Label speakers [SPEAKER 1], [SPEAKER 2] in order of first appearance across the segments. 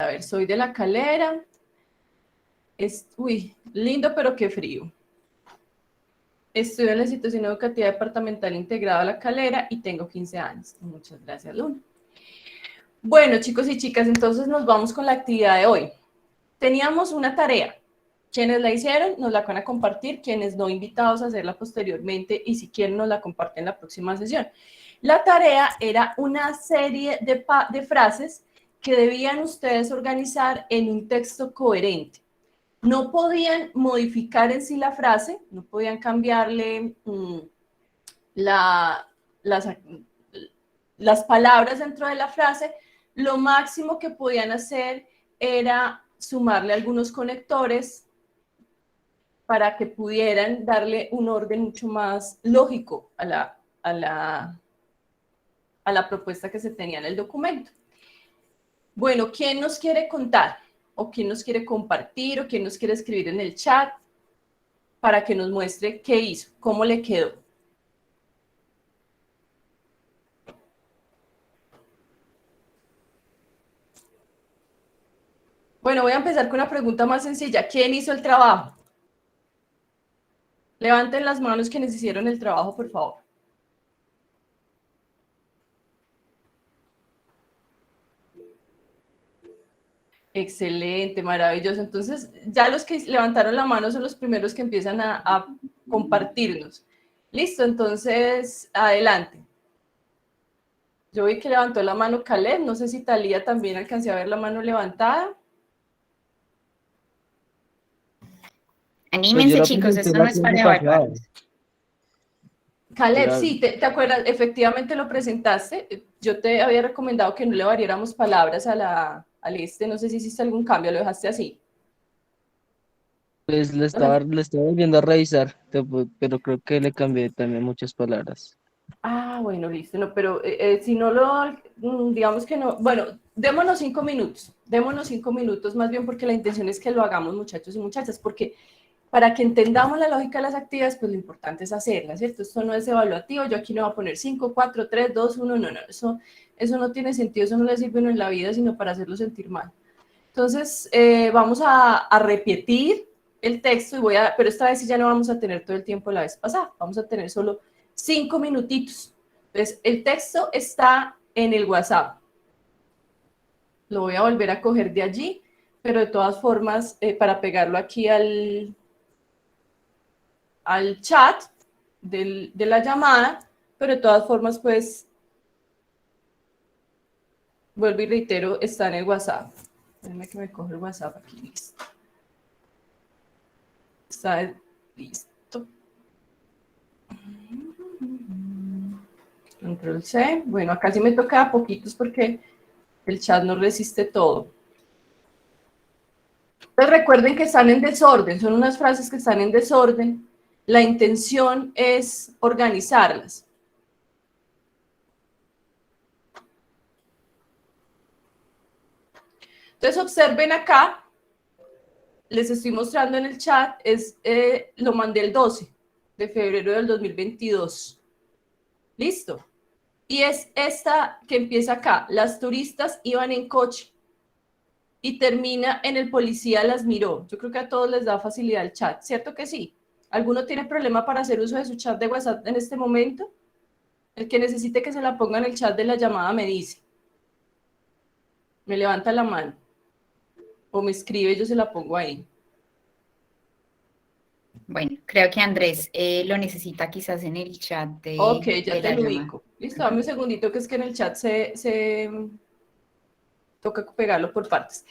[SPEAKER 1] A ver, soy de La Calera. Uy, lindo, pero qué frío. Estudio en la institución educativa departamental integrada La Calera y tengo 15 años. Muchas gracias, Luna. Bueno, chicos y chicas, entonces nos vamos con la actividad de hoy. Teníamos una tarea. Quienes la hicieron nos la van a compartir, quienes no, invitados a hacerla posteriormente, y si quieren nos la comparten en la próxima sesión. La tarea era una serie de frases que debían ustedes organizar en un texto coherente. No podían modificar en sí la frase, no podían cambiarle las palabras dentro de la frase. Lo máximo que podían hacer era sumarle algunos conectores para que pudieran darle un orden mucho más lógico a la propuesta que se tenía en el documento. Bueno, ¿quién nos quiere contar? ¿O quién nos quiere compartir? ¿O quién nos quiere escribir en el chat para que nos muestre qué hizo? ¿Cómo le quedó? Bueno, voy a empezar con una pregunta más sencilla. ¿Quién hizo el trabajo? Levanten las manos quienes hicieron el trabajo, por favor. Excelente, maravilloso. Entonces, ya los que levantaron la mano son los primeros que empiezan a compartirnos. Listo, entonces, adelante. Yo vi que levantó la mano Caleb, no sé si Talía también alcancé a ver la mano levantada.
[SPEAKER 2] Anímense, pues chicos, esto no es para evaluarnos.
[SPEAKER 1] Caleb, sí, ¿te acuerdas? Efectivamente lo presentaste. Yo te había recomendado que no le variáramos palabras al no sé si hiciste algún cambio, lo dejaste así.
[SPEAKER 3] Pues le estaba volviendo a revisar, pero creo que le cambié también muchas palabras.
[SPEAKER 1] Ah, bueno, listo, no, pero si no digamos que no, bueno, démonos 5 minutos más bien, porque la intención es que lo hagamos, muchachos y muchachas, porque para que entendamos la lógica de las actividades, pues lo importante es hacerlas, ¿cierto? Esto no es evaluativo, yo aquí no voy a poner 5, 4, 3, 2, 1, no, eso no tiene sentido, eso no le sirve a uno en la vida, sino para hacerlo sentir mal. Entonces, vamos a repetir el texto, pero esta vez sí ya no vamos a tener todo el tiempo la vez pasada, vamos a tener solo 5 minutitos. Entonces, el texto está en el WhatsApp. Lo voy a volver a coger de allí, pero de todas formas, para pegarlo aquí al chat de la llamada, pero de todas formas, pues, vuelvo y reitero, está en el WhatsApp. Déjenme que me cojo el WhatsApp aquí, listo. Está listo. Control C. Bueno, acá sí me toca a poquitos porque el chat no resiste todo. Entonces recuerden que están en desorden, son unas frases que están en desorden. La intención es organizarlas. Entonces observen acá, les estoy mostrando en el chat, lo mandé el 12 de febrero del 2022. ¿Listo? Y es esta que empieza acá. Las turistas iban en coche y termina en el policía las miró. Yo creo que a todos les da facilidad el chat, ¿cierto que sí? ¿Alguno tiene problema para hacer uso de su chat de WhatsApp en este momento? El que necesite que se la ponga en el chat de la llamada me dice. Me levanta la mano. O me escribe, yo se la pongo ahí.
[SPEAKER 2] Bueno, creo que Andrés lo necesita quizás en el chat de
[SPEAKER 1] Ok, ya
[SPEAKER 2] de
[SPEAKER 1] te
[SPEAKER 2] la
[SPEAKER 1] lo
[SPEAKER 2] llamada.
[SPEAKER 1] ubico. Listo, dame un segundito que es que en el chat se toca pegarlo por partes.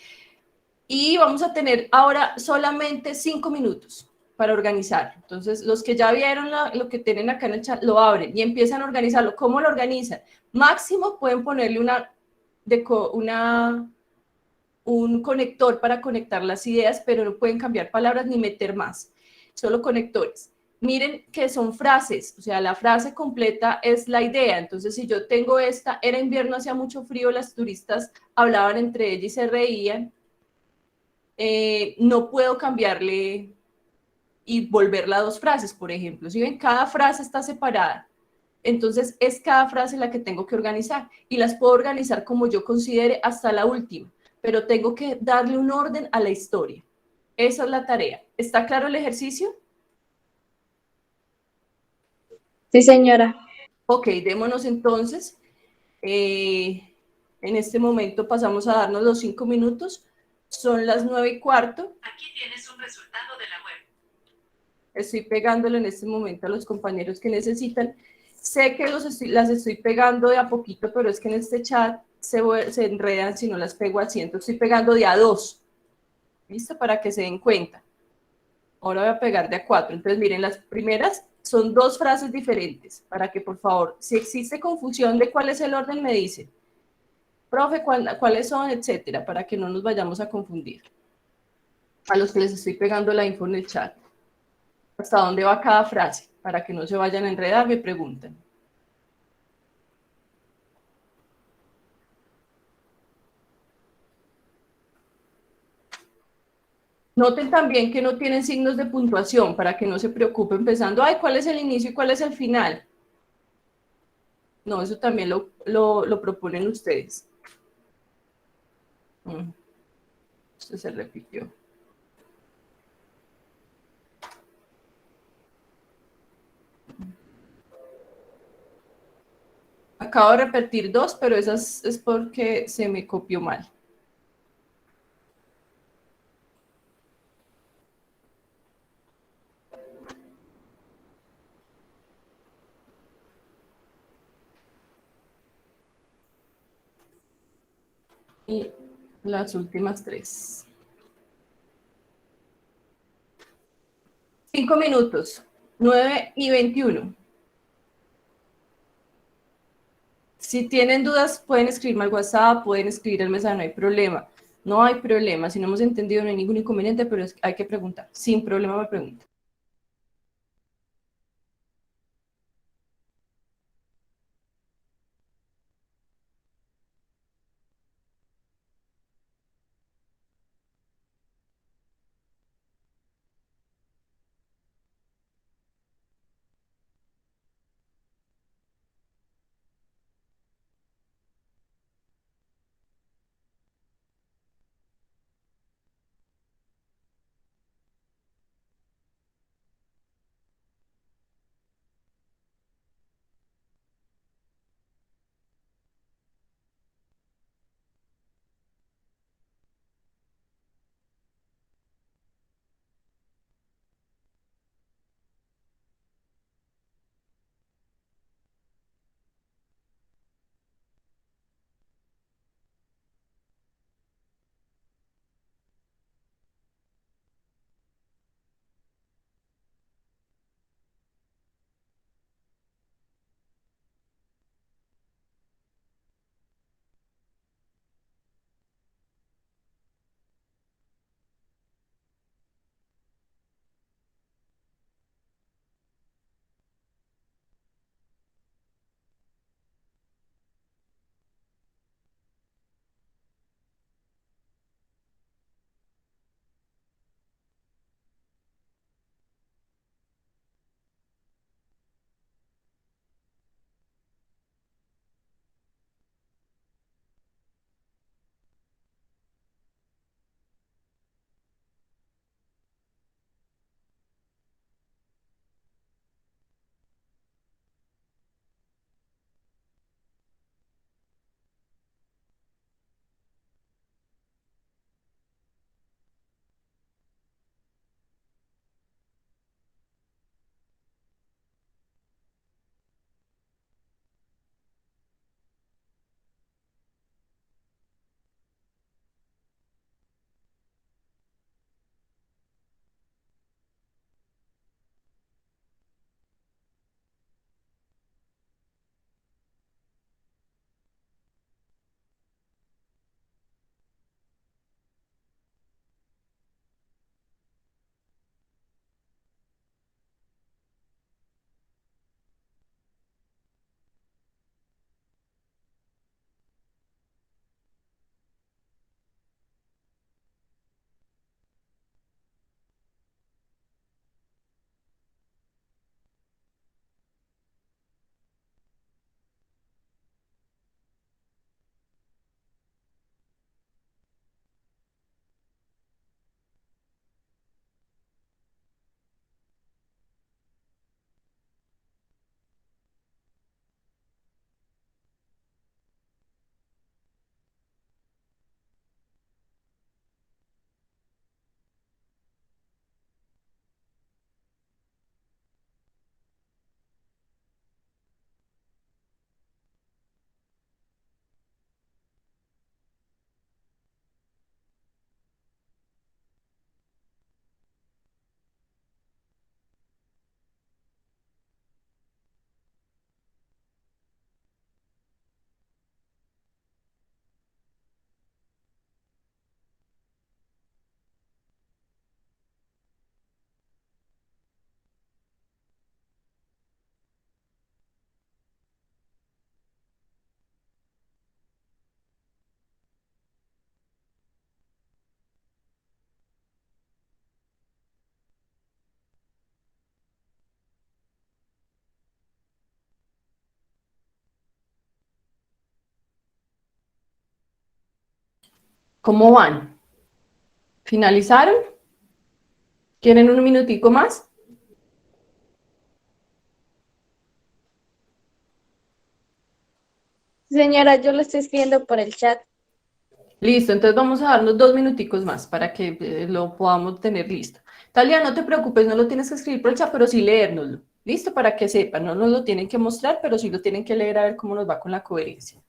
[SPEAKER 1] Y vamos a tener ahora solamente 5 minutos para organizar. Entonces, los que ya vieron lo que tienen acá en el chat, lo abren y empiezan a organizarlo. ¿Cómo lo organizan? Máximo pueden ponerle un conector para conectar las ideas, pero no pueden cambiar palabras ni meter más. Solo conectores. Miren que son frases, o sea, la frase completa es la idea. Entonces, si yo tengo esta, era invierno, hacía mucho frío, las turistas hablaban entre ellas y se reían. No puedo cambiarle y volverla a 2 frases, por ejemplo. Si ven, cada frase está separada. Entonces, es cada frase la que tengo que organizar y las puedo organizar como yo considere hasta la última. pero tengo que darle un orden a la historia. Esa es la tarea. ¿Está claro el ejercicio?
[SPEAKER 4] Sí, señora.
[SPEAKER 1] Ok, démonos entonces. En este momento pasamos a darnos los 5 minutos. Son las 9:15.
[SPEAKER 5] Aquí tienes un resultado de la web.
[SPEAKER 1] Estoy pegándolo en este momento a los compañeros que necesitan. Sé que las estoy pegando de a poquito, pero es que en este chat se enredan si no las pego al 100. Estoy pegando de a 2. ¿Listo? Para que se den cuenta. Ahora voy a pegar de a 4. Entonces, miren, las primeras son 2 frases diferentes. Para que, por favor, si existe confusión de cuál es el orden, me dicen. Profe, ¿cuáles son? Etcétera, para que no nos vayamos a confundir. A los que les estoy pegando la info en el chat. ¿Hasta dónde va cada frase? Para que no se vayan a enredar, me preguntan. Noten también que no tienen signos de puntuación, para que no se preocupen empezando, ay, ¿cuál es el inicio y cuál es el final? No, eso también lo proponen ustedes. Esto se repitió. Acabo de repetir 2, pero esas es porque se me copió mal. Y las últimas 3. 5 minutos, 9:21. Si tienen dudas, pueden escribirme al WhatsApp, pueden escribir el mensaje, no hay problema. No hay problema, si no hemos entendido no hay ningún inconveniente, pero hay que preguntar. Sin problema me preguntan. ¿Cómo van? ¿Finalizaron? ¿Quieren un minutico más?
[SPEAKER 4] Señora, yo lo estoy escribiendo por el chat.
[SPEAKER 1] Listo, entonces vamos a darnos 2 minuticos más para que lo podamos tener listo. Talia, no te preocupes, no lo tienes que escribir por el chat, pero sí leérnoslo. Listo, para que sepan, no nos lo tienen que mostrar, pero sí lo tienen que leer a ver cómo nos va con la coherencia.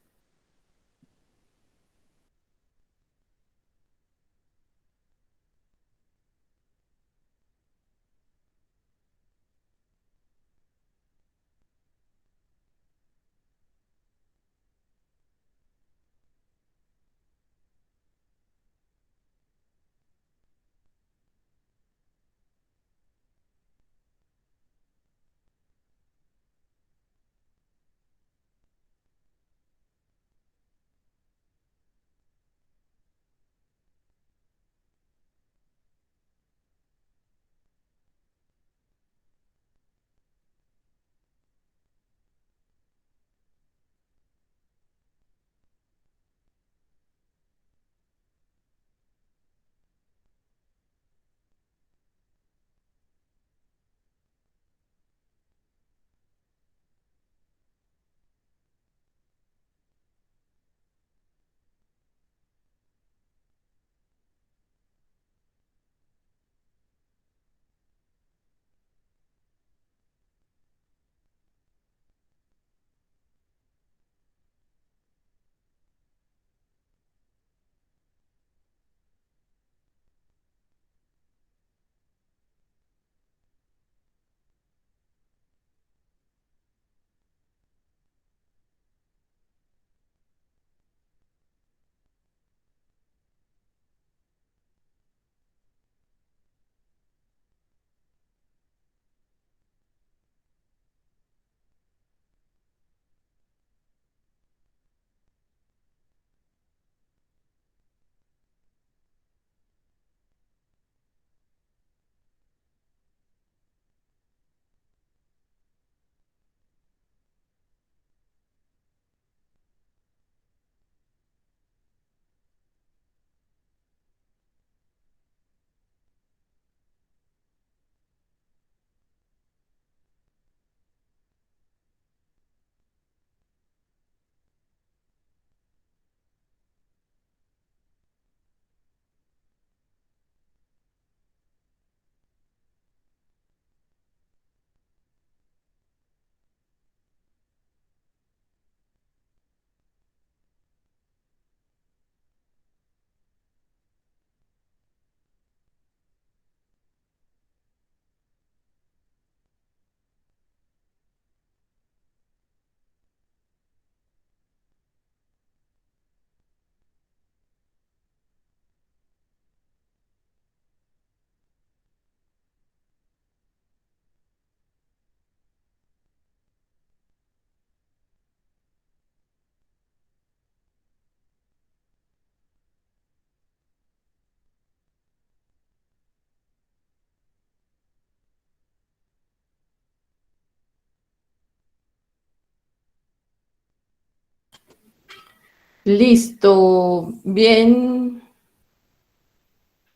[SPEAKER 1] Listo, bien,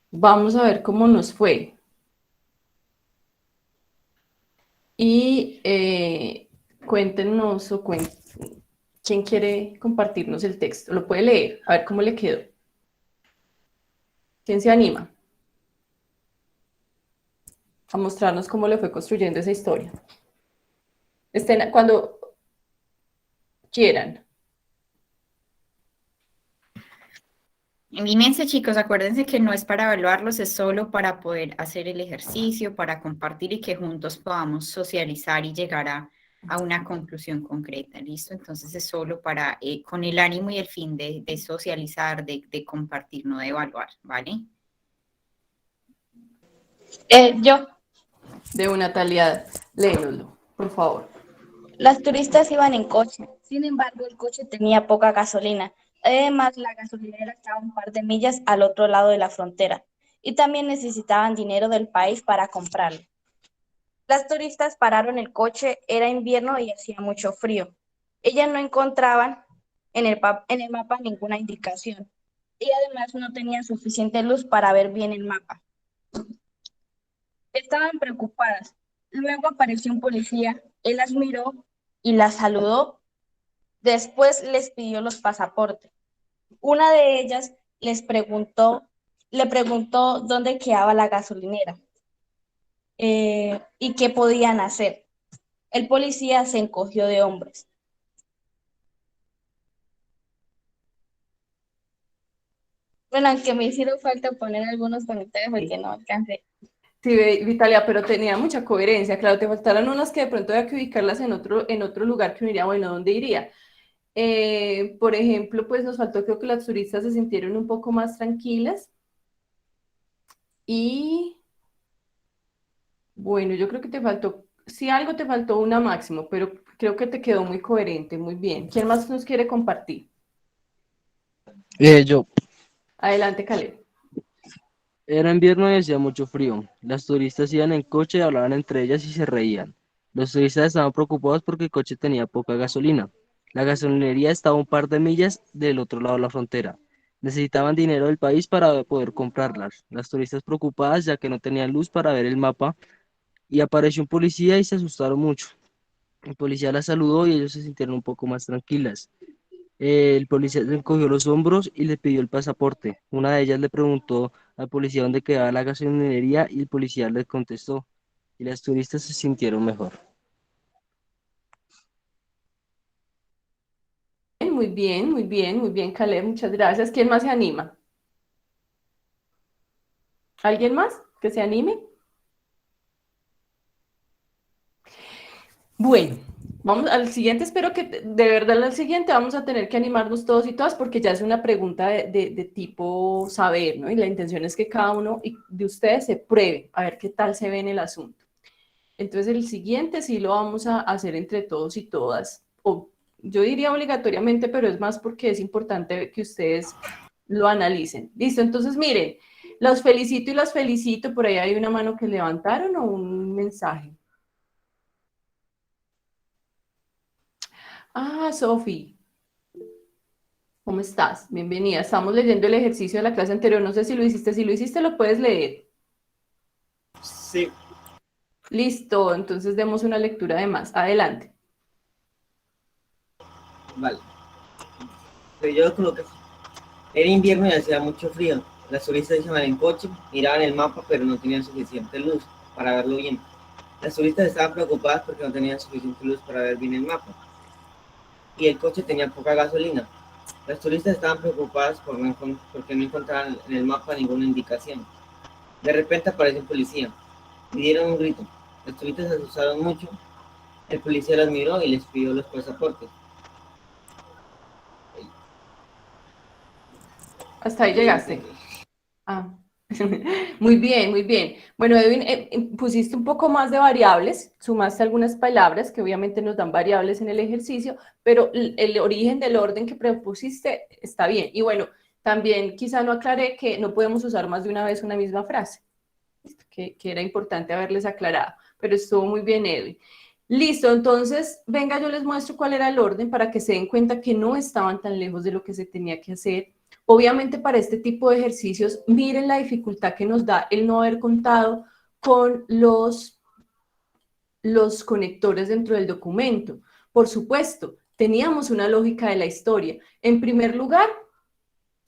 [SPEAKER 1] vamos a ver cómo nos fue. Y cuéntenos quién quiere compartirnos el texto. Lo puede leer, a ver cómo le quedó. ¿Quién se anima a mostrarnos cómo le fue construyendo esa historia? Estén cuando quieran.
[SPEAKER 2] Anímense, chicos, acuérdense que no es para evaluarlos, es solo para poder hacer el ejercicio, para compartir y que juntos podamos socializar y llegar a una conclusión concreta, ¿listo? Entonces es solo para, con el ánimo y el fin de socializar, de compartir, no de evaluar, ¿vale?
[SPEAKER 4] Yo,
[SPEAKER 1] De una Natalia, léenoslo, por favor.
[SPEAKER 4] las turistas iban en coche. Sin embargo, el coche tenía poca gasolina. Además, la gasolinera estaba un par de millas al otro lado de la frontera y también necesitaban dinero del país para comprarlo. Las turistas pararon el coche, era invierno y hacía mucho frío. Ellas no encontraban en el mapa ninguna indicación. y además no tenían suficiente luz para ver bien el mapa. Estaban preocupadas. Luego apareció un policía, él las miró y las saludó. Después les pidió los pasaportes. Una de ellas le preguntó dónde quedaba la gasolinera y qué podían hacer. El policía se encogió de hombros. Bueno, aunque me hicieron falta poner algunos comentarios porque no alcancé.
[SPEAKER 1] Sí, Vitalia, pero tenía mucha coherencia. Claro, te faltaron unas que de pronto había que ubicarlas en otro lugar que uno diría, bueno, ¿dónde iría? Por ejemplo, pues nos faltó, creo que las turistas se sintieron un poco más tranquilas. Y bueno, yo creo que te faltó, si algo te faltó una máximo, pero creo que te quedó muy coherente, muy bien. ¿Quién más nos quiere compartir?
[SPEAKER 3] Yo,
[SPEAKER 1] Adelante, Caleb.
[SPEAKER 3] era invierno y hacía mucho frío. Las turistas iban en coche, hablaban entre ellas y se reían. Los turistas estaban preocupados porque el coche tenía poca gasolina. La gasolinería estaba a un par de millas del otro lado de la frontera. Necesitaban dinero del país para poder comprarlas. Las turistas preocupadas ya que no tenían luz para ver el mapa y apareció un policía y se asustaron mucho. El policía las saludó y ellos se sintieron un poco más tranquilas. El policía le encogió los hombros y le pidió el pasaporte. Una de ellas le preguntó al policía dónde quedaba la gasolinería y el policía le contestó. Y las turistas se sintieron mejor.
[SPEAKER 1] Muy bien, muy bien, muy bien, Caleb, muchas gracias. ¿Quién más se anima? ¿Alguien más que se anime? Bueno, vamos al siguiente, espero que de verdad al siguiente vamos a tener que animarnos todos y todas porque ya es una pregunta de tipo saber, ¿no? Y la intención es que cada uno de ustedes se pruebe, a ver qué tal se ve en el asunto. Entonces el siguiente sí lo vamos a hacer entre todos y todas, o yo diría obligatoriamente, pero es más porque es importante que ustedes lo analicen. Listo, entonces miren, los felicito y las felicito, por ahí hay una mano que levantaron o un mensaje. Ah, Sofi, ¿cómo estás? Bienvenida. Estamos leyendo el ejercicio de la clase anterior. No sé si lo hiciste. Si lo hiciste, lo puedes leer.
[SPEAKER 6] Sí,
[SPEAKER 1] Listo, entonces demos una lectura de más. Adelante.
[SPEAKER 6] vale. Pero yo creo que era invierno y hacía mucho frío. Las turistas iban en coche, miraban el mapa, pero no tenían suficiente luz para verlo bien. Las turistas estaban preocupadas porque no tenían suficiente luz para ver bien el mapa. Y el coche tenía poca gasolina. Las turistas estaban preocupadas porque no encontraban en el mapa ninguna indicación. De repente apareció un policía. Y dieron un grito. Las turistas se asustaron mucho. El policía las miró y les pidió los pasaportes.
[SPEAKER 1] Hasta ahí llegaste. Ah, muy bien, muy bien. Bueno, Edwin, pusiste un poco más de variables, sumaste algunas palabras que obviamente nos dan variables en el ejercicio, pero el origen del orden que propusiste está bien. Y bueno, también quizá no aclaré que no podemos usar más de una vez una misma frase, que era importante haberles aclarado, pero estuvo muy bien, Edwin. Listo, entonces, venga, yo les muestro cuál era el orden para que se den cuenta que no estaban tan lejos de lo que se tenía que hacer. Obviamente para este tipo de ejercicios, miren la dificultad que nos da el no haber contado con los conectores dentro del documento. Por supuesto, teníamos una lógica de la historia. En primer lugar,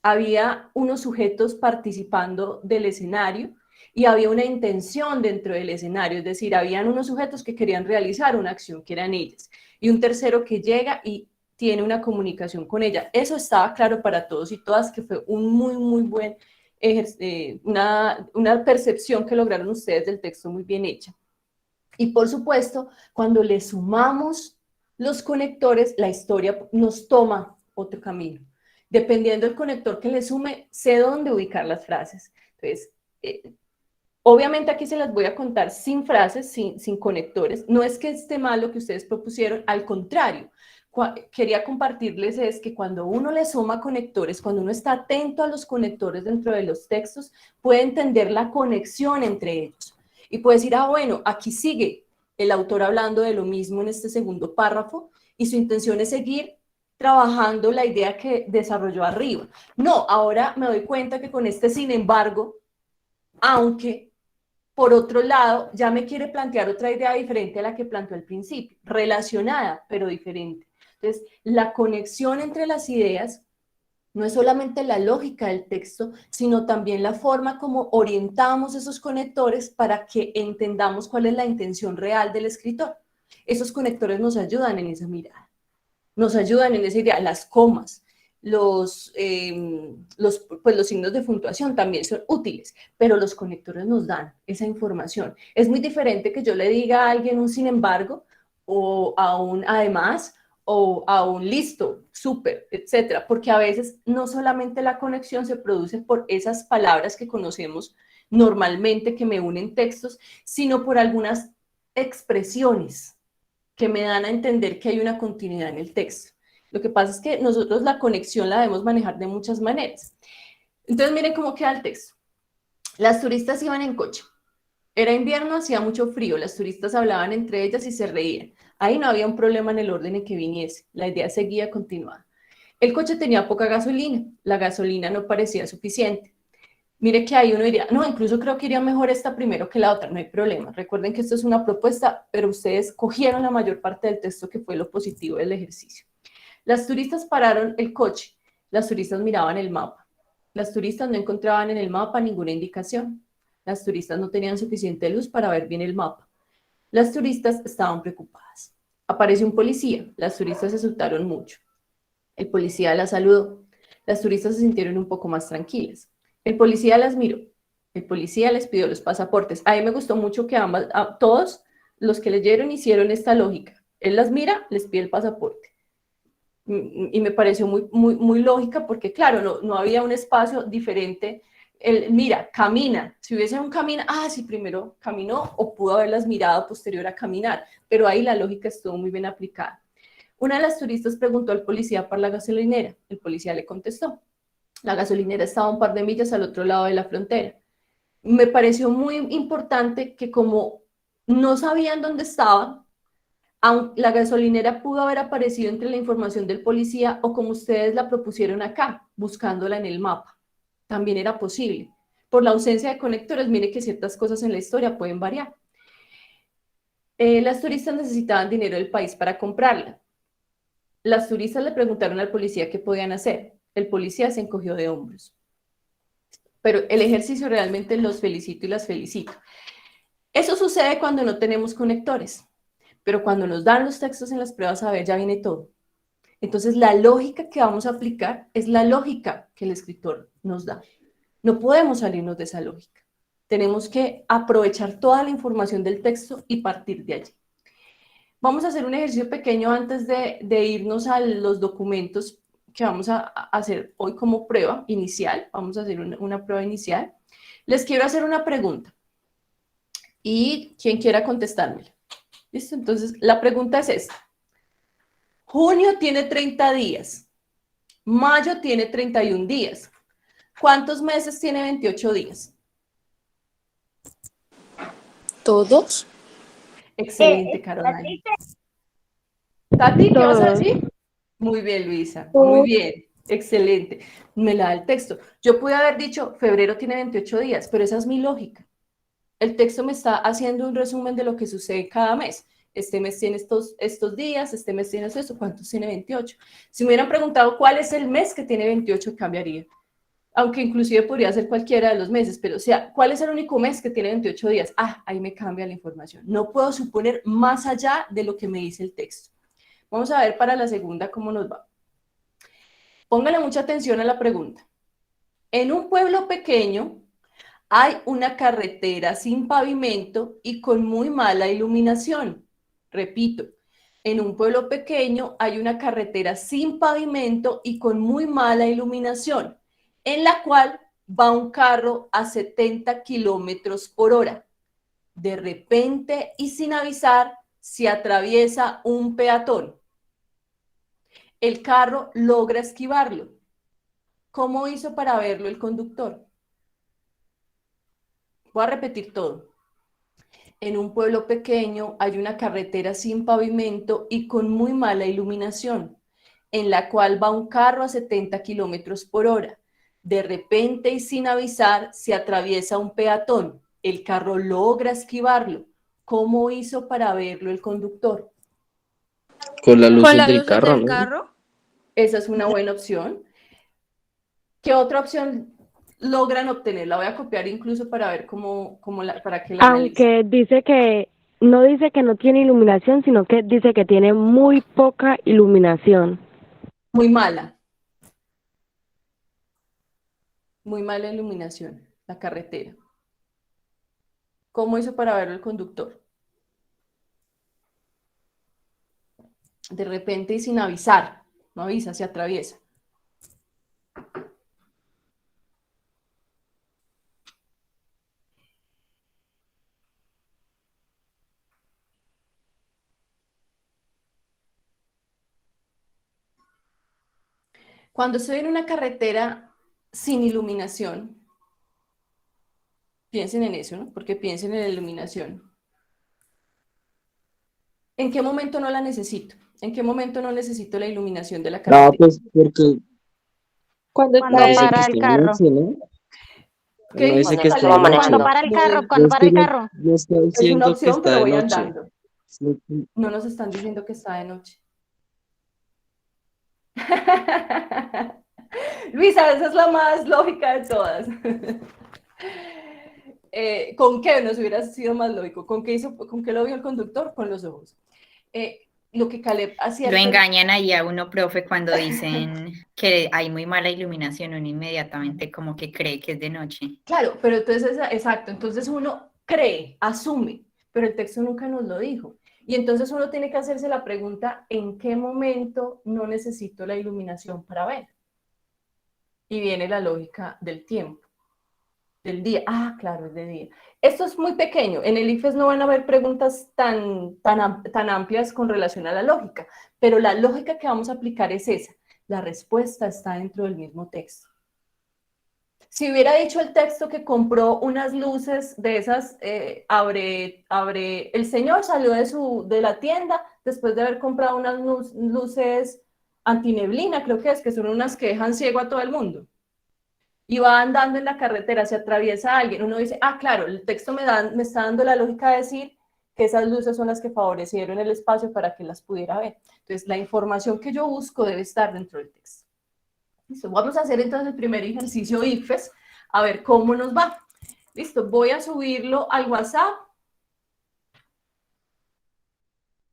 [SPEAKER 1] había unos sujetos participando del escenario y había una intención dentro del escenario, es decir, habían unos sujetos que querían realizar una acción que eran ellas, y un tercero que llega y tiene una comunicación con ella. Eso estaba claro para todos y todas, que fue un muy buen, una percepción que lograron ustedes del texto muy bien hecha. Y por supuesto, cuando le sumamos los conectores, la historia nos toma otro camino. Dependiendo del conector que le sume, sé dónde ubicar las frases. Entonces, obviamente aquí se las voy a contar sin frases, sin conectores. No es que esté mal lo que ustedes propusieron, al contrario. Quería compartirles es que cuando uno le suma conectores, cuando uno está atento a los conectores dentro de los textos, puede entender la conexión entre ellos. Y puede decir, ah, bueno, aquí sigue el autor hablando de lo mismo en este segundo párrafo y su intención es seguir trabajando la idea que desarrolló arriba. No, ahora me doy cuenta que con este sin embargo, aunque por otro lado ya me quiere plantear otra idea diferente a la que planteó al principio, relacionada pero diferente. Entonces, la conexión entre las ideas no es solamente la lógica del texto, sino también la forma como orientamos esos conectores para que entendamos cuál es la intención real del escritor. Esos conectores nos ayudan en esa mirada, nos ayudan en esa idea, las comas, pues los signos de puntuación también son útiles, pero los conectores nos dan esa información. Es muy diferente que yo le diga a alguien un sin embargo, o a un además, o a un listo, súper, etcétera, porque a veces no solamente la conexión se produce por esas palabras que conocemos normalmente que me unen textos, sino por algunas expresiones que me dan a entender que hay una continuidad en el texto. Lo que pasa es que nosotros la conexión la debemos manejar de muchas maneras. Entonces miren cómo queda el texto. Las turistas iban en coche. Era invierno, hacía mucho frío, las turistas hablaban entre ellas y se reían. Ahí no había un problema en el orden en que viniese, la idea seguía continuada. El coche tenía poca gasolina, la gasolina no parecía suficiente. Mire que ahí uno diría, no, incluso creo que iría mejor esta primero que la otra, no hay problema. Recuerden que esto es una propuesta, pero ustedes cogieron la mayor parte del texto que fue lo positivo del ejercicio. Las turistas pararon el coche, las turistas miraban el mapa. Las turistas no encontraban en el mapa ninguna indicación. Las turistas no tenían suficiente luz para ver bien el mapa. Las turistas estaban preocupadas. Apareció un policía, las turistas se asustaron mucho. El policía las saludó. Las turistas se sintieron un poco más tranquilas. El policía las miró. El policía les pidió los pasaportes. A mí me gustó mucho que todos los que leyeron hicieron esta lógica. Él las mira, les pide el pasaporte. Y me pareció muy lógica porque, claro, no había un espacio diferente. Mira, camina. Si hubiese un camino, sí, primero caminó o pudo haberlas mirado posterior a caminar, pero ahí la lógica estuvo muy bien aplicada. Una de las turistas preguntó al policía por la gasolinera. El policía le contestó. La gasolinera estaba a un par de millas al otro lado de la frontera. Me pareció muy importante que como no sabían dónde estaba, la gasolinera pudo haber aparecido entre la información del policía o como ustedes la propusieron acá, buscándola en el mapa. También era posible. Por la ausencia de conectores, mire que ciertas cosas en la historia pueden variar. Las turistas necesitaban dinero del país para comprarla. Las turistas le preguntaron al policía qué podían hacer. El policía se encogió de hombros. Pero el ejercicio realmente los felicito y las felicito. Eso sucede cuando no tenemos conectores, pero cuando nos dan los textos en las pruebas, a ver, ya viene todo. Entonces, la lógica que vamos a aplicar es la lógica que el escritor nos da. No podemos salirnos de esa lógica. Tenemos que aprovechar toda la información del texto y partir de allí. Vamos a hacer un ejercicio pequeño antes de irnos a los documentos que vamos a hacer hoy como prueba inicial. Vamos a hacer una prueba inicial. Les quiero hacer una pregunta y quien quiera contestármela. ¿Listo? Entonces, la pregunta es esta. Junio tiene 30 días. Mayo tiene 31 días. ¿Cuántos meses tiene 28 días?
[SPEAKER 7] ¿Todos?
[SPEAKER 1] Excelente, Carolina. Tati, ¿qué vas a decir? Muy bien, Luisa. Muy bien. Excelente. Me la da el texto. Yo pude haber dicho, febrero tiene 28 días, pero esa es mi lógica. El texto me está haciendo un resumen de lo que sucede cada mes. Este mes tiene estos días, este mes tiene esto, ¿cuántos tiene 28? Si me hubieran preguntado cuál es el mes que tiene 28, cambiaría. Aunque inclusive podría ser cualquiera de los meses, pero o sea, ¿cuál es el único mes que tiene 28 días? Ahí me cambia la información. No puedo suponer más allá de lo que me dice el texto. Vamos a ver para la segunda cómo nos va. Póngale mucha atención a la pregunta. En un pueblo pequeño hay una carretera sin pavimento y con muy mala iluminación. Repito, en un pueblo pequeño hay una carretera sin pavimento y con muy mala iluminación, en la cual va un carro a 70 kilómetros por hora. De repente y sin avisar, se atraviesa un peatón. El carro logra esquivarlo. ¿Cómo hizo para verlo el conductor? Voy a repetir todo. En un pueblo pequeño hay una carretera sin pavimento y con muy mala iluminación. en la cual va un carro a 70 kilómetros por hora. De repente y sin avisar se atraviesa un peatón. El carro logra esquivarlo. ¿Cómo hizo para verlo el conductor?
[SPEAKER 3] Con las
[SPEAKER 8] Con
[SPEAKER 3] luces
[SPEAKER 8] las
[SPEAKER 3] del
[SPEAKER 8] luces
[SPEAKER 3] carro,
[SPEAKER 8] del
[SPEAKER 3] ¿no?
[SPEAKER 8] carro.
[SPEAKER 1] Esa es una buena opción. ¿Qué otra opción logran obtener? La voy a copiar incluso para ver para que la analicen.
[SPEAKER 9] Aunque dice que no tiene iluminación, sino que dice que tiene muy poca iluminación.
[SPEAKER 1] Muy mala. Muy mala iluminación, la carretera. ¿Cómo hizo para verlo el conductor? De repente y sin avisar. No avisa, se atraviesa. Cuando estoy en una carretera sin iluminación, piensen en eso, ¿no? Porque piensen en la iluminación. ¿En qué momento no la necesito? ¿En qué momento no necesito la iluminación de la carretera?
[SPEAKER 3] No, pues porque
[SPEAKER 10] Cuando
[SPEAKER 3] no dice que
[SPEAKER 10] para el
[SPEAKER 3] esté
[SPEAKER 10] carro.
[SPEAKER 3] noche, ¿no?
[SPEAKER 1] ¿Qué
[SPEAKER 3] No
[SPEAKER 1] dijo?
[SPEAKER 3] dice que esté de
[SPEAKER 10] Cuando
[SPEAKER 3] noche.
[SPEAKER 10] para el carro,
[SPEAKER 3] No
[SPEAKER 10] cuando
[SPEAKER 3] es
[SPEAKER 10] para
[SPEAKER 3] que
[SPEAKER 10] el carro.
[SPEAKER 3] no está
[SPEAKER 1] Es una
[SPEAKER 3] diciendo que
[SPEAKER 1] opción,
[SPEAKER 3] está
[SPEAKER 1] pero
[SPEAKER 3] de
[SPEAKER 1] voy
[SPEAKER 3] noche.
[SPEAKER 1] andando.
[SPEAKER 3] Sí,
[SPEAKER 1] No nos están diciendo que está de noche. Luisa, esa es la más lógica de todas. ¿Con qué nos hubiera sido más lógico? ¿Con qué lo vio el conductor? Con los ojos. Lo que Caleb hacía...
[SPEAKER 2] Lo engañan ahí a uno, profe, cuando dicen que hay muy mala iluminación, uno inmediatamente como que cree que es de noche.
[SPEAKER 1] Claro, pero entonces, exacto, entonces uno cree, asume, pero el texto nunca nos lo dijo. Y entonces uno tiene que hacerse la pregunta, ¿en qué momento no necesito la iluminación para ver? Y viene la lógica del tiempo, del día. Ah, claro, es de día. Esto es muy pequeño. En el IFES no van a haber preguntas tan amplias con relación a la lógica, pero la lógica que vamos a aplicar es esa. La respuesta está dentro del mismo texto. Si hubiera dicho el texto que compró unas luces de esas, el señor salió de la tienda después de haber comprado unas luces antineblina, creo que son unas que dejan ciego a todo el mundo. Y va andando en la carretera, se atraviesa a alguien, uno dice, ah, claro, el texto me está dando la lógica de decir que esas luces son las que favorecieron el espacio para que las pudiera ver. Entonces, la información que yo busco debe estar dentro del texto. Listo, vamos a hacer entonces el primer ejercicio IFES, a ver cómo nos va. Listo, voy a subirlo al WhatsApp.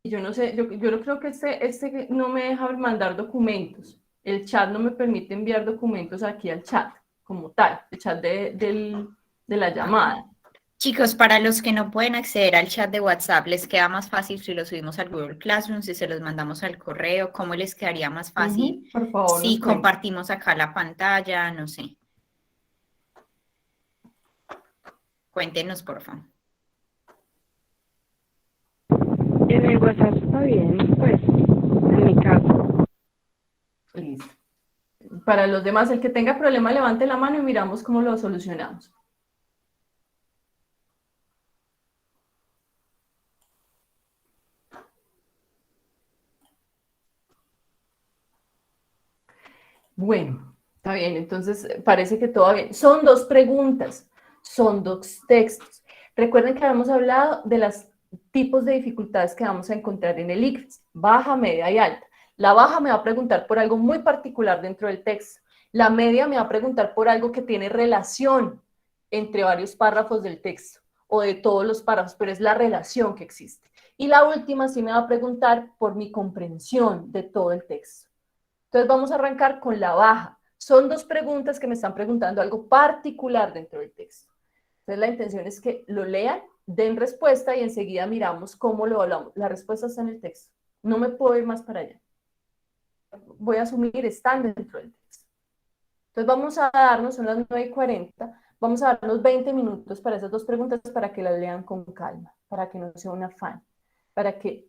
[SPEAKER 1] Yo no sé, yo creo que este no me deja mandar documentos. El chat no me permite enviar documentos aquí al chat, como tal, el chat de la llamada.
[SPEAKER 2] Chicos, para los que no pueden acceder al chat de WhatsApp, ¿les queda más fácil si lo subimos al Google Classroom, si se los mandamos al correo? ¿Cómo les quedaría más fácil?
[SPEAKER 1] Por favor,
[SPEAKER 2] Si compartimos acá la pantalla, no sé. Cuéntenos, por favor.
[SPEAKER 9] En el WhatsApp está bien, pues, en mi caso.
[SPEAKER 1] Listo. Para los demás, el que tenga problema, levante la mano y miramos cómo lo solucionamos. Bueno, está bien, entonces parece que todo va bien. Son dos preguntas, son dos textos. Recuerden que habíamos hablado de los tipos de dificultades que vamos a encontrar en el ICFES, baja, media y alta. La baja me va a preguntar por algo muy particular dentro del texto. La media me va a preguntar por algo que tiene relación entre varios párrafos del texto o de todos los párrafos, pero es la relación que existe. Y la última sí me va a preguntar por mi comprensión de todo el texto. Entonces vamos a arrancar con la baja. Son dos preguntas que me están preguntando algo particular dentro del texto. Entonces la intención es que lo lean, den respuesta y enseguida miramos cómo lo hablamos. La respuesta está en el texto. No me puedo ir más para allá. Voy a asumir están dentro del texto. Entonces vamos a darnos, son las 9:40, vamos a darnos 20 minutos para esas dos preguntas para que las lean con calma, para que no sea un afán, para que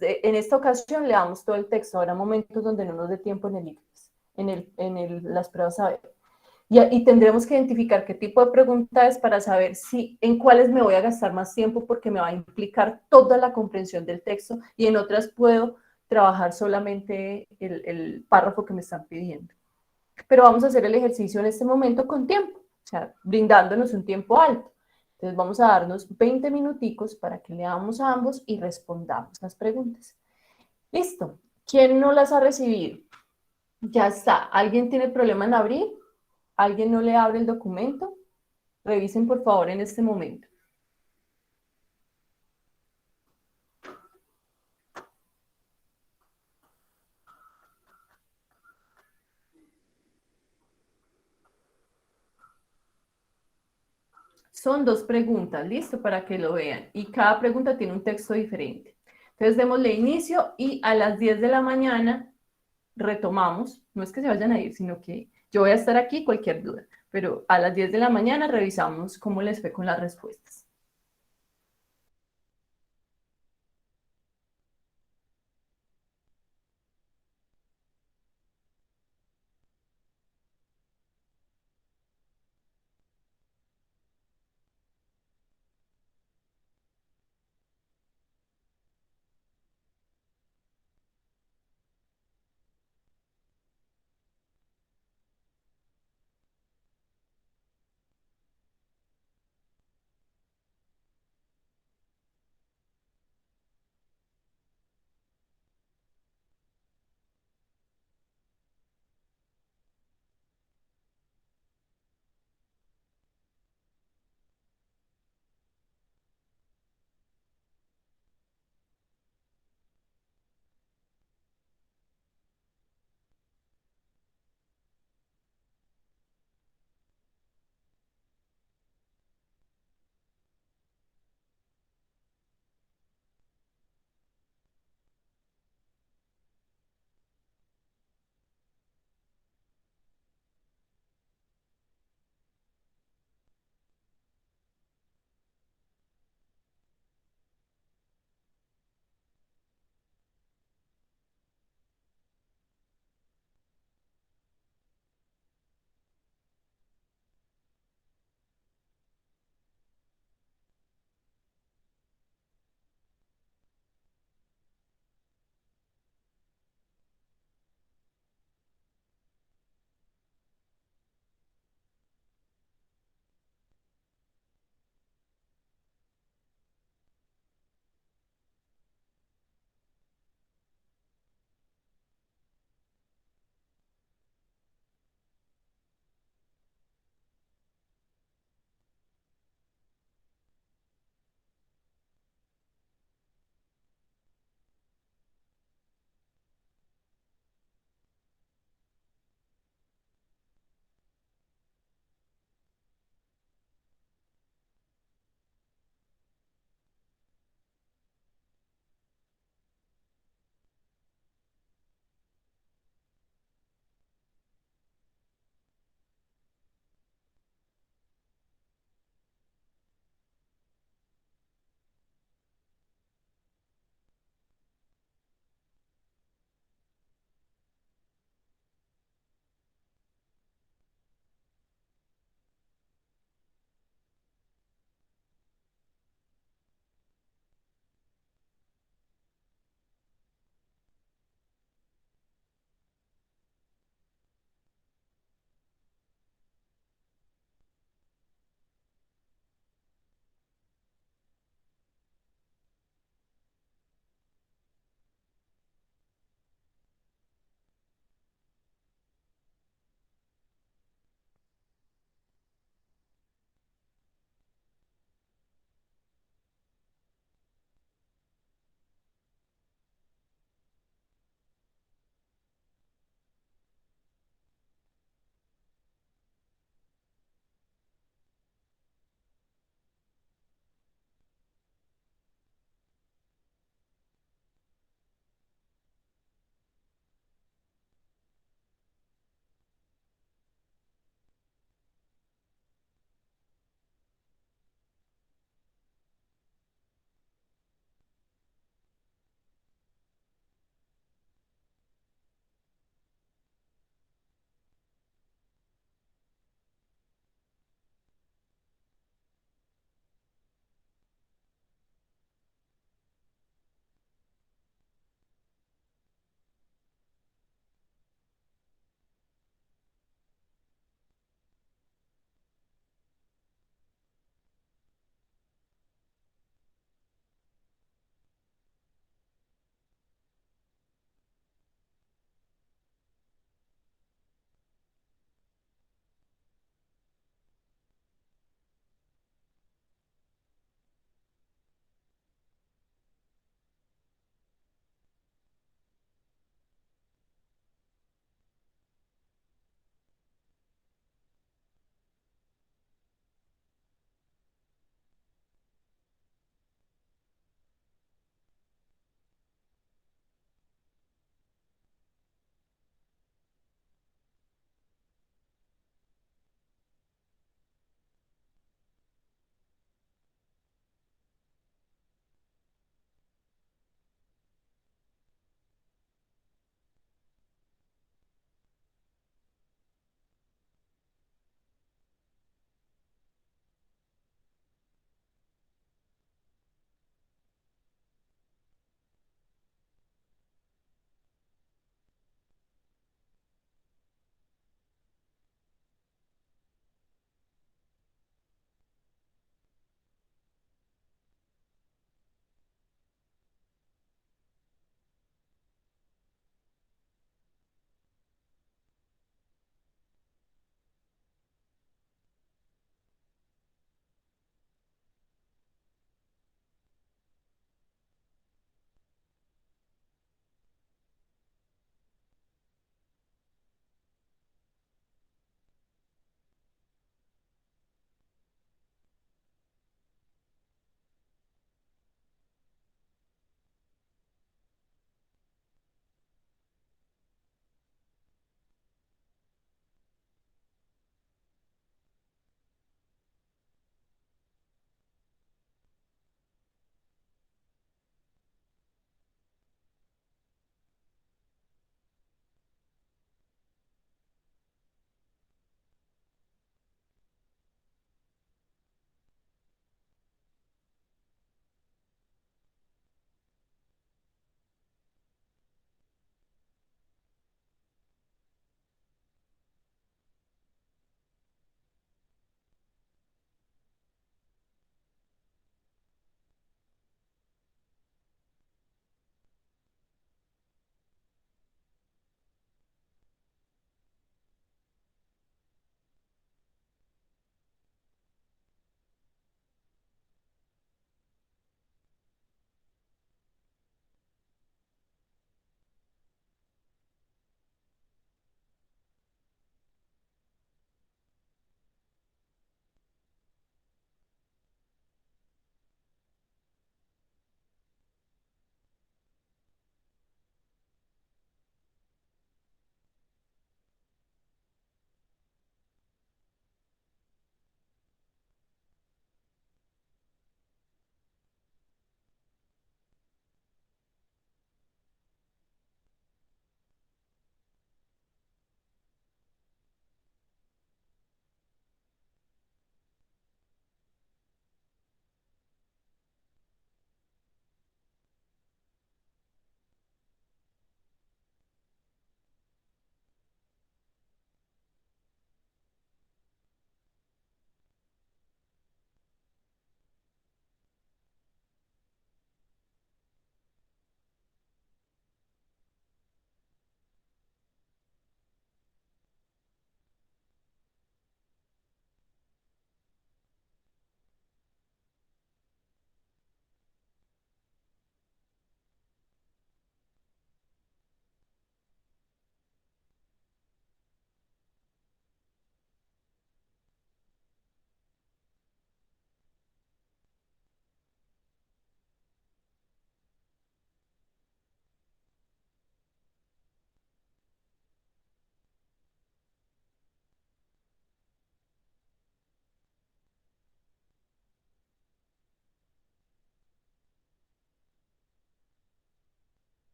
[SPEAKER 1] en esta ocasión leamos todo el texto. Habrá momentos donde no nos dé tiempo en el ICFES, las pruebas a ver. Y tendremos que identificar qué tipo de pregunta es para saber en cuáles me voy a gastar más tiempo porque me va a implicar toda la comprensión del texto y en otras puedo trabajar solamente el párrafo que me están pidiendo. Pero vamos a hacer el ejercicio en este momento con tiempo, o sea, brindándonos un tiempo alto. Entonces vamos a darnos 20 minuticos para que leamos a ambos y respondamos las preguntas. Listo. ¿Quién no las ha recibido? Ya está. ¿Alguien tiene problema en abrir? ¿Alguien no le abre el documento? Revisen por favor en este momento. Son 2 preguntas, listo, para que lo vean. Y cada pregunta tiene un texto diferente. Entonces, démosle inicio y a las 10 de la mañana retomamos. No es que se vayan a ir, sino que yo voy a estar aquí, cualquier duda. Pero a las 10 de la mañana revisamos cómo les fue con las respuestas.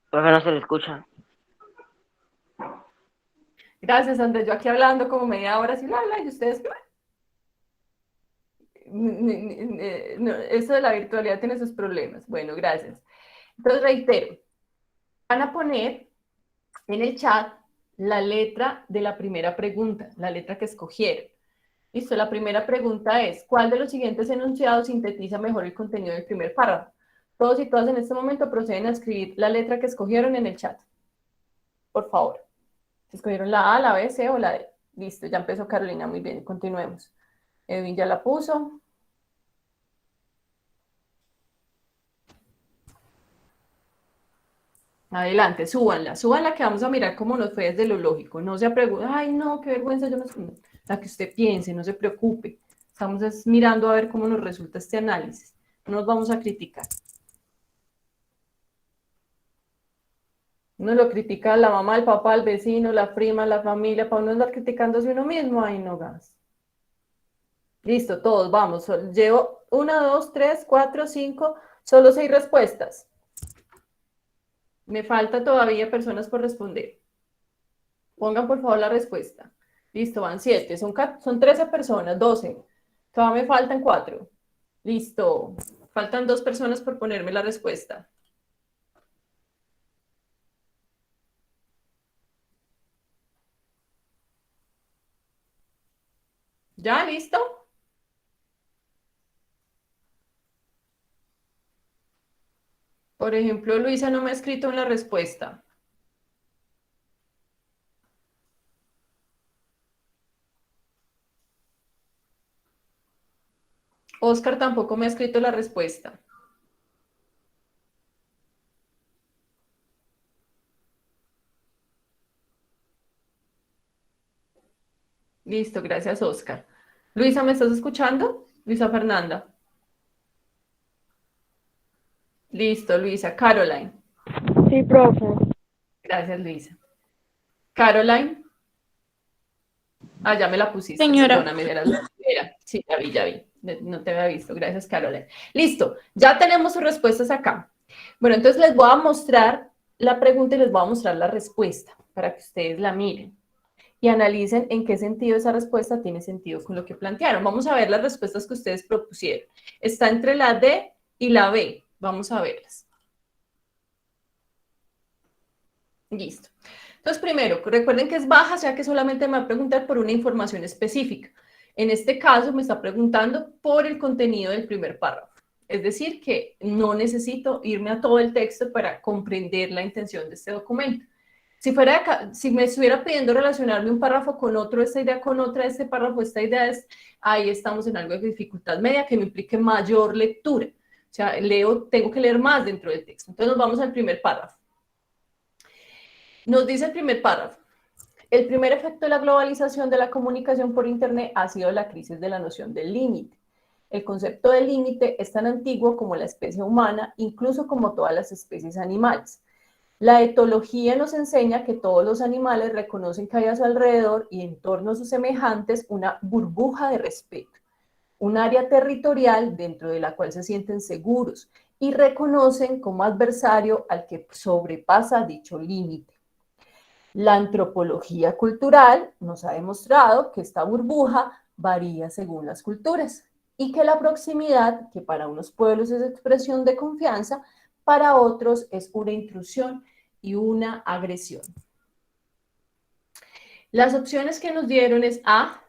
[SPEAKER 8] Profe, no se le escucha.
[SPEAKER 1] Gracias, Andrés. Yo aquí hablando como media hora, así, bla, bla, y ustedes, no, eso de la virtualidad tiene sus problemas. Bueno, gracias. Entonces, reitero, van a poner en el chat la letra de la primera pregunta, la letra que escogieron. Listo, la primera pregunta es, ¿cuál de los siguientes enunciados sintetiza mejor el contenido del primer párrafo? Todos y todas en este momento proceden a escribir la letra que escogieron en el chat. Por favor. ¿Escogieron la A, la B, C o la D? Listo, ya empezó Carolina, muy bien, continuemos. Edwin ya la puso. Adelante, súbanla que vamos a mirar cómo nos fue desde lo lógico. No se pregunte, ay no, qué vergüenza, yo no sé. La que usted piense, no se preocupe. Estamos mirando a ver cómo nos resulta este análisis. No nos vamos a criticar. Uno lo critica a la mamá, el papá, el vecino, la prima, la familia, para uno andar criticándose uno mismo, ay no gas. Listo, todos, vamos. Llevo 1, 2, 3, 4, 5, solo 6 respuestas. Me falta todavía personas por responder. Pongan por favor la respuesta. Listo, van 7. Son 13 personas, 12. Todavía me faltan 4. Listo. Faltan 2 personas por ponerme la respuesta. ¿Ya? ¿Listo? Por ejemplo, Luisa no me ha escrito una respuesta. Oscar tampoco me ha escrito la respuesta. Listo, gracias, Oscar. Luisa, ¿me estás escuchando? Luisa Fernanda. Listo, Luisa. Caroline.
[SPEAKER 9] Sí, profe.
[SPEAKER 1] Gracias, Luisa. Caroline. Ah, ya me la pusiste,
[SPEAKER 7] Señora.
[SPEAKER 1] perdóname, sí, ya vi. No te había visto. Gracias, Caroline. Listo, ya tenemos sus respuestas acá. Bueno, entonces les voy a mostrar la pregunta y les voy a mostrar la respuesta para que ustedes la miren y analicen en qué sentido esa respuesta tiene sentido con lo que plantearon. Vamos a ver las respuestas que ustedes propusieron. Está entre la D y la B. Vamos a verlas. Listo. Entonces, primero, recuerden que es baja, o sea que solamente me va a preguntar por una información específica. En este caso, me está preguntando por el contenido del primer párrafo. Es decir, que no necesito irme a todo el texto para comprender la intención de este documento. Si me estuviera pidiendo relacionarme un párrafo con otro, esta idea con otra, este párrafo, esta idea, ahí estamos en algo de dificultad media que me implique mayor lectura. O sea, tengo que leer más dentro del texto. Entonces, nos vamos al primer párrafo. Nos dice el primer párrafo. El primer efecto de la globalización de la comunicación por Internet ha sido la crisis de la noción del límite. El concepto de límite es tan antiguo como la especie humana, incluso como todas las especies animales. La etología nos enseña que todos los animales reconocen que hay a su alrededor y en torno a sus semejantes una burbuja de respeto, un área territorial dentro de la cual se sienten seguros y reconocen como adversario al que sobrepasa dicho límite. La antropología cultural nos ha demostrado que esta burbuja varía según las culturas y que la proximidad, que para unos pueblos es expresión de confianza, para otros es una intrusión y una agresión. Las opciones que nos dieron es A.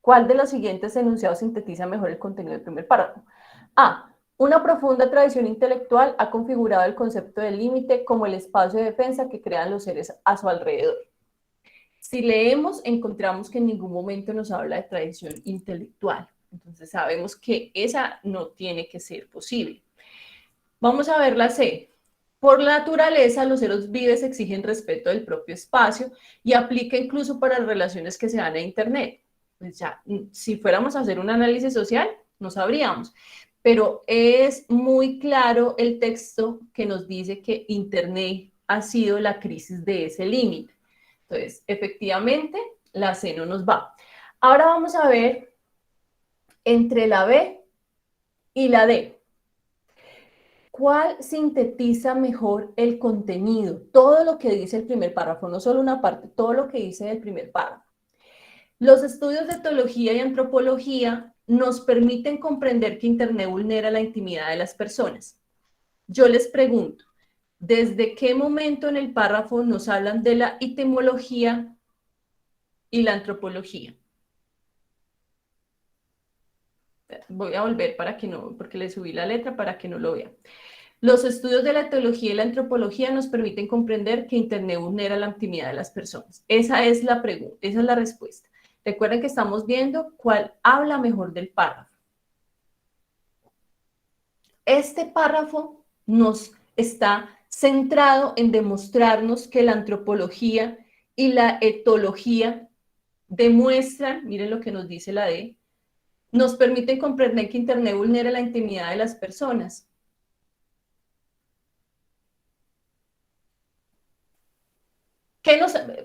[SPEAKER 1] ¿Cuál de los siguientes enunciados sintetiza mejor el contenido del primer párrafo? A. Una profunda tradición intelectual ha configurado el concepto de límite como el espacio de defensa que crean los seres a su alrededor. Si leemos, encontramos que en ningún momento nos habla de tradición intelectual. Entonces sabemos que esa no tiene que ser posible. Vamos a ver la C. Por naturaleza, los seres vivos exigen respeto del propio espacio y aplica incluso para las relaciones que se dan en Internet. Pues ya, si fuéramos a hacer un análisis social, no sabríamos. Pero es muy claro el texto que nos dice que Internet ha sido la crisis de ese límite. Entonces, efectivamente, la C no nos va. Ahora vamos a ver entre la B y la D. ¿Cuál sintetiza mejor el contenido? Todo lo que dice el primer párrafo, no solo una parte, todo lo que dice el primer párrafo. Los estudios de etología y antropología nos permiten comprender que Internet vulnera la intimidad de las personas. Yo les pregunto, ¿desde qué momento en el párrafo nos hablan de la etimología y la antropología? Voy a volver para que no, porque le subí la letra para que no lo vean. Los estudios de la etología y la antropología nos permiten comprender que Internet vulnera la intimidad de las personas. Esa es la pregunta, esa es la respuesta. Recuerden que estamos viendo cuál habla mejor del párrafo. Este párrafo nos está centrado en demostrarnos que la antropología y la etología demuestran, miren lo que nos dice la D, nos permiten comprender que Internet vulnera la intimidad de las personas.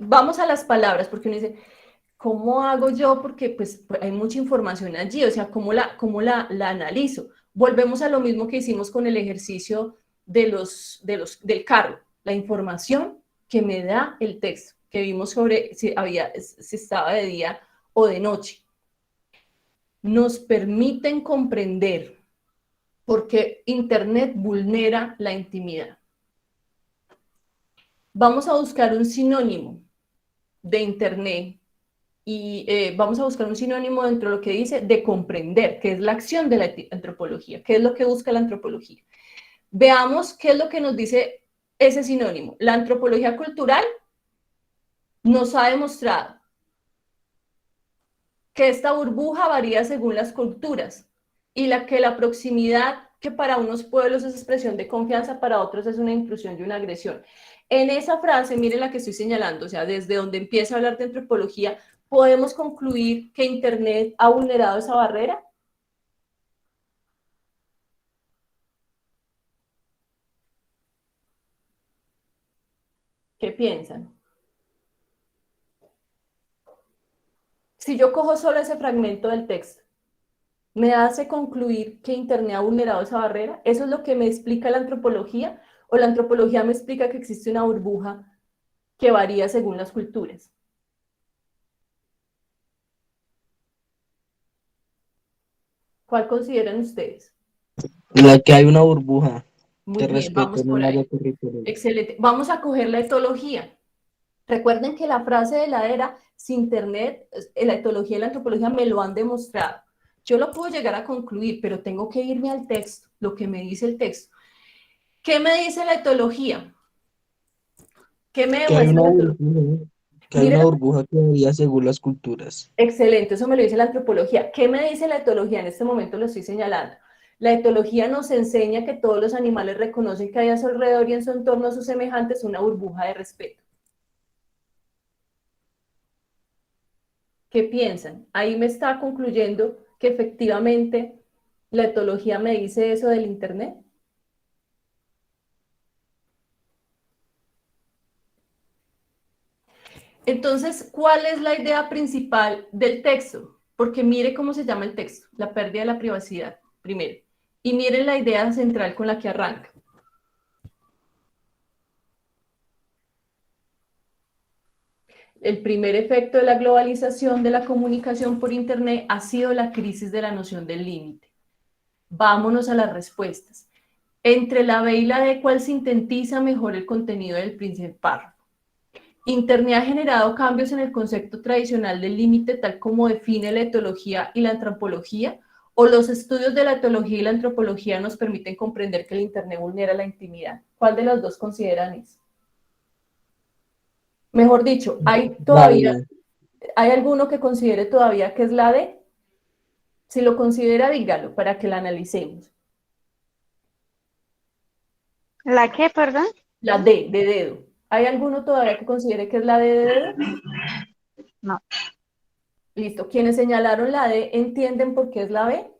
[SPEAKER 1] Vamos a las palabras, porque uno dice, ¿cómo hago yo? Porque pues hay mucha información allí, o sea, ¿cómo la analizo? Volvemos a lo mismo que hicimos con el ejercicio del carro, la información que me da el texto, que vimos sobre si estaba de día o de noche. Nos permiten comprender porque Internet vulnera la intimidad. Vamos a buscar un sinónimo de Internet y vamos a buscar un sinónimo dentro de lo que dice de comprender, que es la acción de la antropología, qué es lo que busca la antropología. Veamos qué es lo que nos dice ese sinónimo. La antropología cultural nos ha demostrado que esta burbuja varía según las culturas y que la proximidad que para unos pueblos es expresión de confianza, para otros es una intrusión y una agresión. En esa frase, miren la que estoy señalando, o sea, desde donde empieza a hablar de antropología, ¿podemos concluir que Internet ha vulnerado esa barrera? ¿Qué piensan? Si yo cojo solo ese fragmento del texto, ¿me hace concluir que Internet ha vulnerado esa barrera? ¿Eso es lo que me explica la antropología? ¿O la antropología me explica que existe una burbuja que varía según las culturas? ¿Cuál consideran ustedes?
[SPEAKER 3] La que hay una burbuja
[SPEAKER 1] Muy
[SPEAKER 3] de
[SPEAKER 1] bien,
[SPEAKER 3] respeto
[SPEAKER 1] vamos
[SPEAKER 3] en
[SPEAKER 1] por
[SPEAKER 3] el área
[SPEAKER 1] ahí.
[SPEAKER 3] territorial.
[SPEAKER 1] Excelente. Vamos a coger la etología. Recuerden que la frase de la era, sin Internet, la etología y la antropología me lo han demostrado. Yo lo puedo llegar a concluir, pero tengo que irme al texto, lo que me dice el texto. ¿Qué me dice la etología? ¿Qué me
[SPEAKER 3] Que hay
[SPEAKER 1] demuestra
[SPEAKER 3] una
[SPEAKER 1] la etología?
[SPEAKER 3] burbuja, que hay una
[SPEAKER 1] Miren,
[SPEAKER 3] burbuja que varía según las culturas.
[SPEAKER 1] excelente, eso me lo dice la antropología. ¿Qué me dice la etología? En este momento lo estoy señalando. La etología nos enseña que todos los animales reconocen que hay a su alrededor y en su entorno a sus semejantes una burbuja de respeto. ¿Qué piensan? Ahí me está concluyendo que efectivamente la etología me dice eso del Internet. Entonces, ¿cuál es la idea principal del texto? Porque mire cómo se llama el texto, la pérdida de la privacidad, primero. Y miren la idea central con la que arranca. El primer efecto de la globalización de la comunicación por Internet ha sido la crisis de la noción del límite. Vámonos a las respuestas. Entre la B y la D, ¿cuál sintetiza mejor el contenido del primer párrafo? Internet ha generado cambios en el concepto tradicional del límite, tal como define la etología y la antropología, o los estudios de la etología y la antropología nos permiten comprender que el Internet vulnera la intimidad. ¿Cuál de los dos consideran eso? Mejor dicho, ¿hay alguno que considere todavía que es la D? Si lo considera, dígalo para que la analicemos.
[SPEAKER 8] ¿La qué, perdón?
[SPEAKER 1] La D, de dedo. ¿Hay alguno todavía que considere que es la D de dedo?
[SPEAKER 8] No.
[SPEAKER 1] Listo. Quienes señalaron la D, ¿entienden por qué es la B?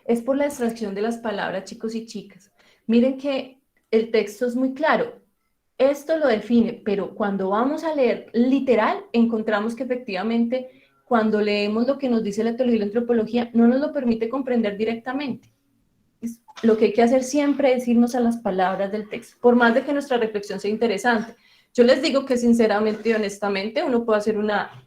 [SPEAKER 1] Es por la extracción de las palabras, chicos y chicas. Miren que el texto es muy claro. Esto lo define, pero cuando vamos a leer literal, encontramos que efectivamente cuando leemos lo que nos dice la teología y la antropología, no nos lo permite comprender directamente. Lo que hay que hacer siempre es irnos a las palabras del texto, por más de que nuestra reflexión sea interesante. Yo les digo que sinceramente y honestamente uno puede hacer una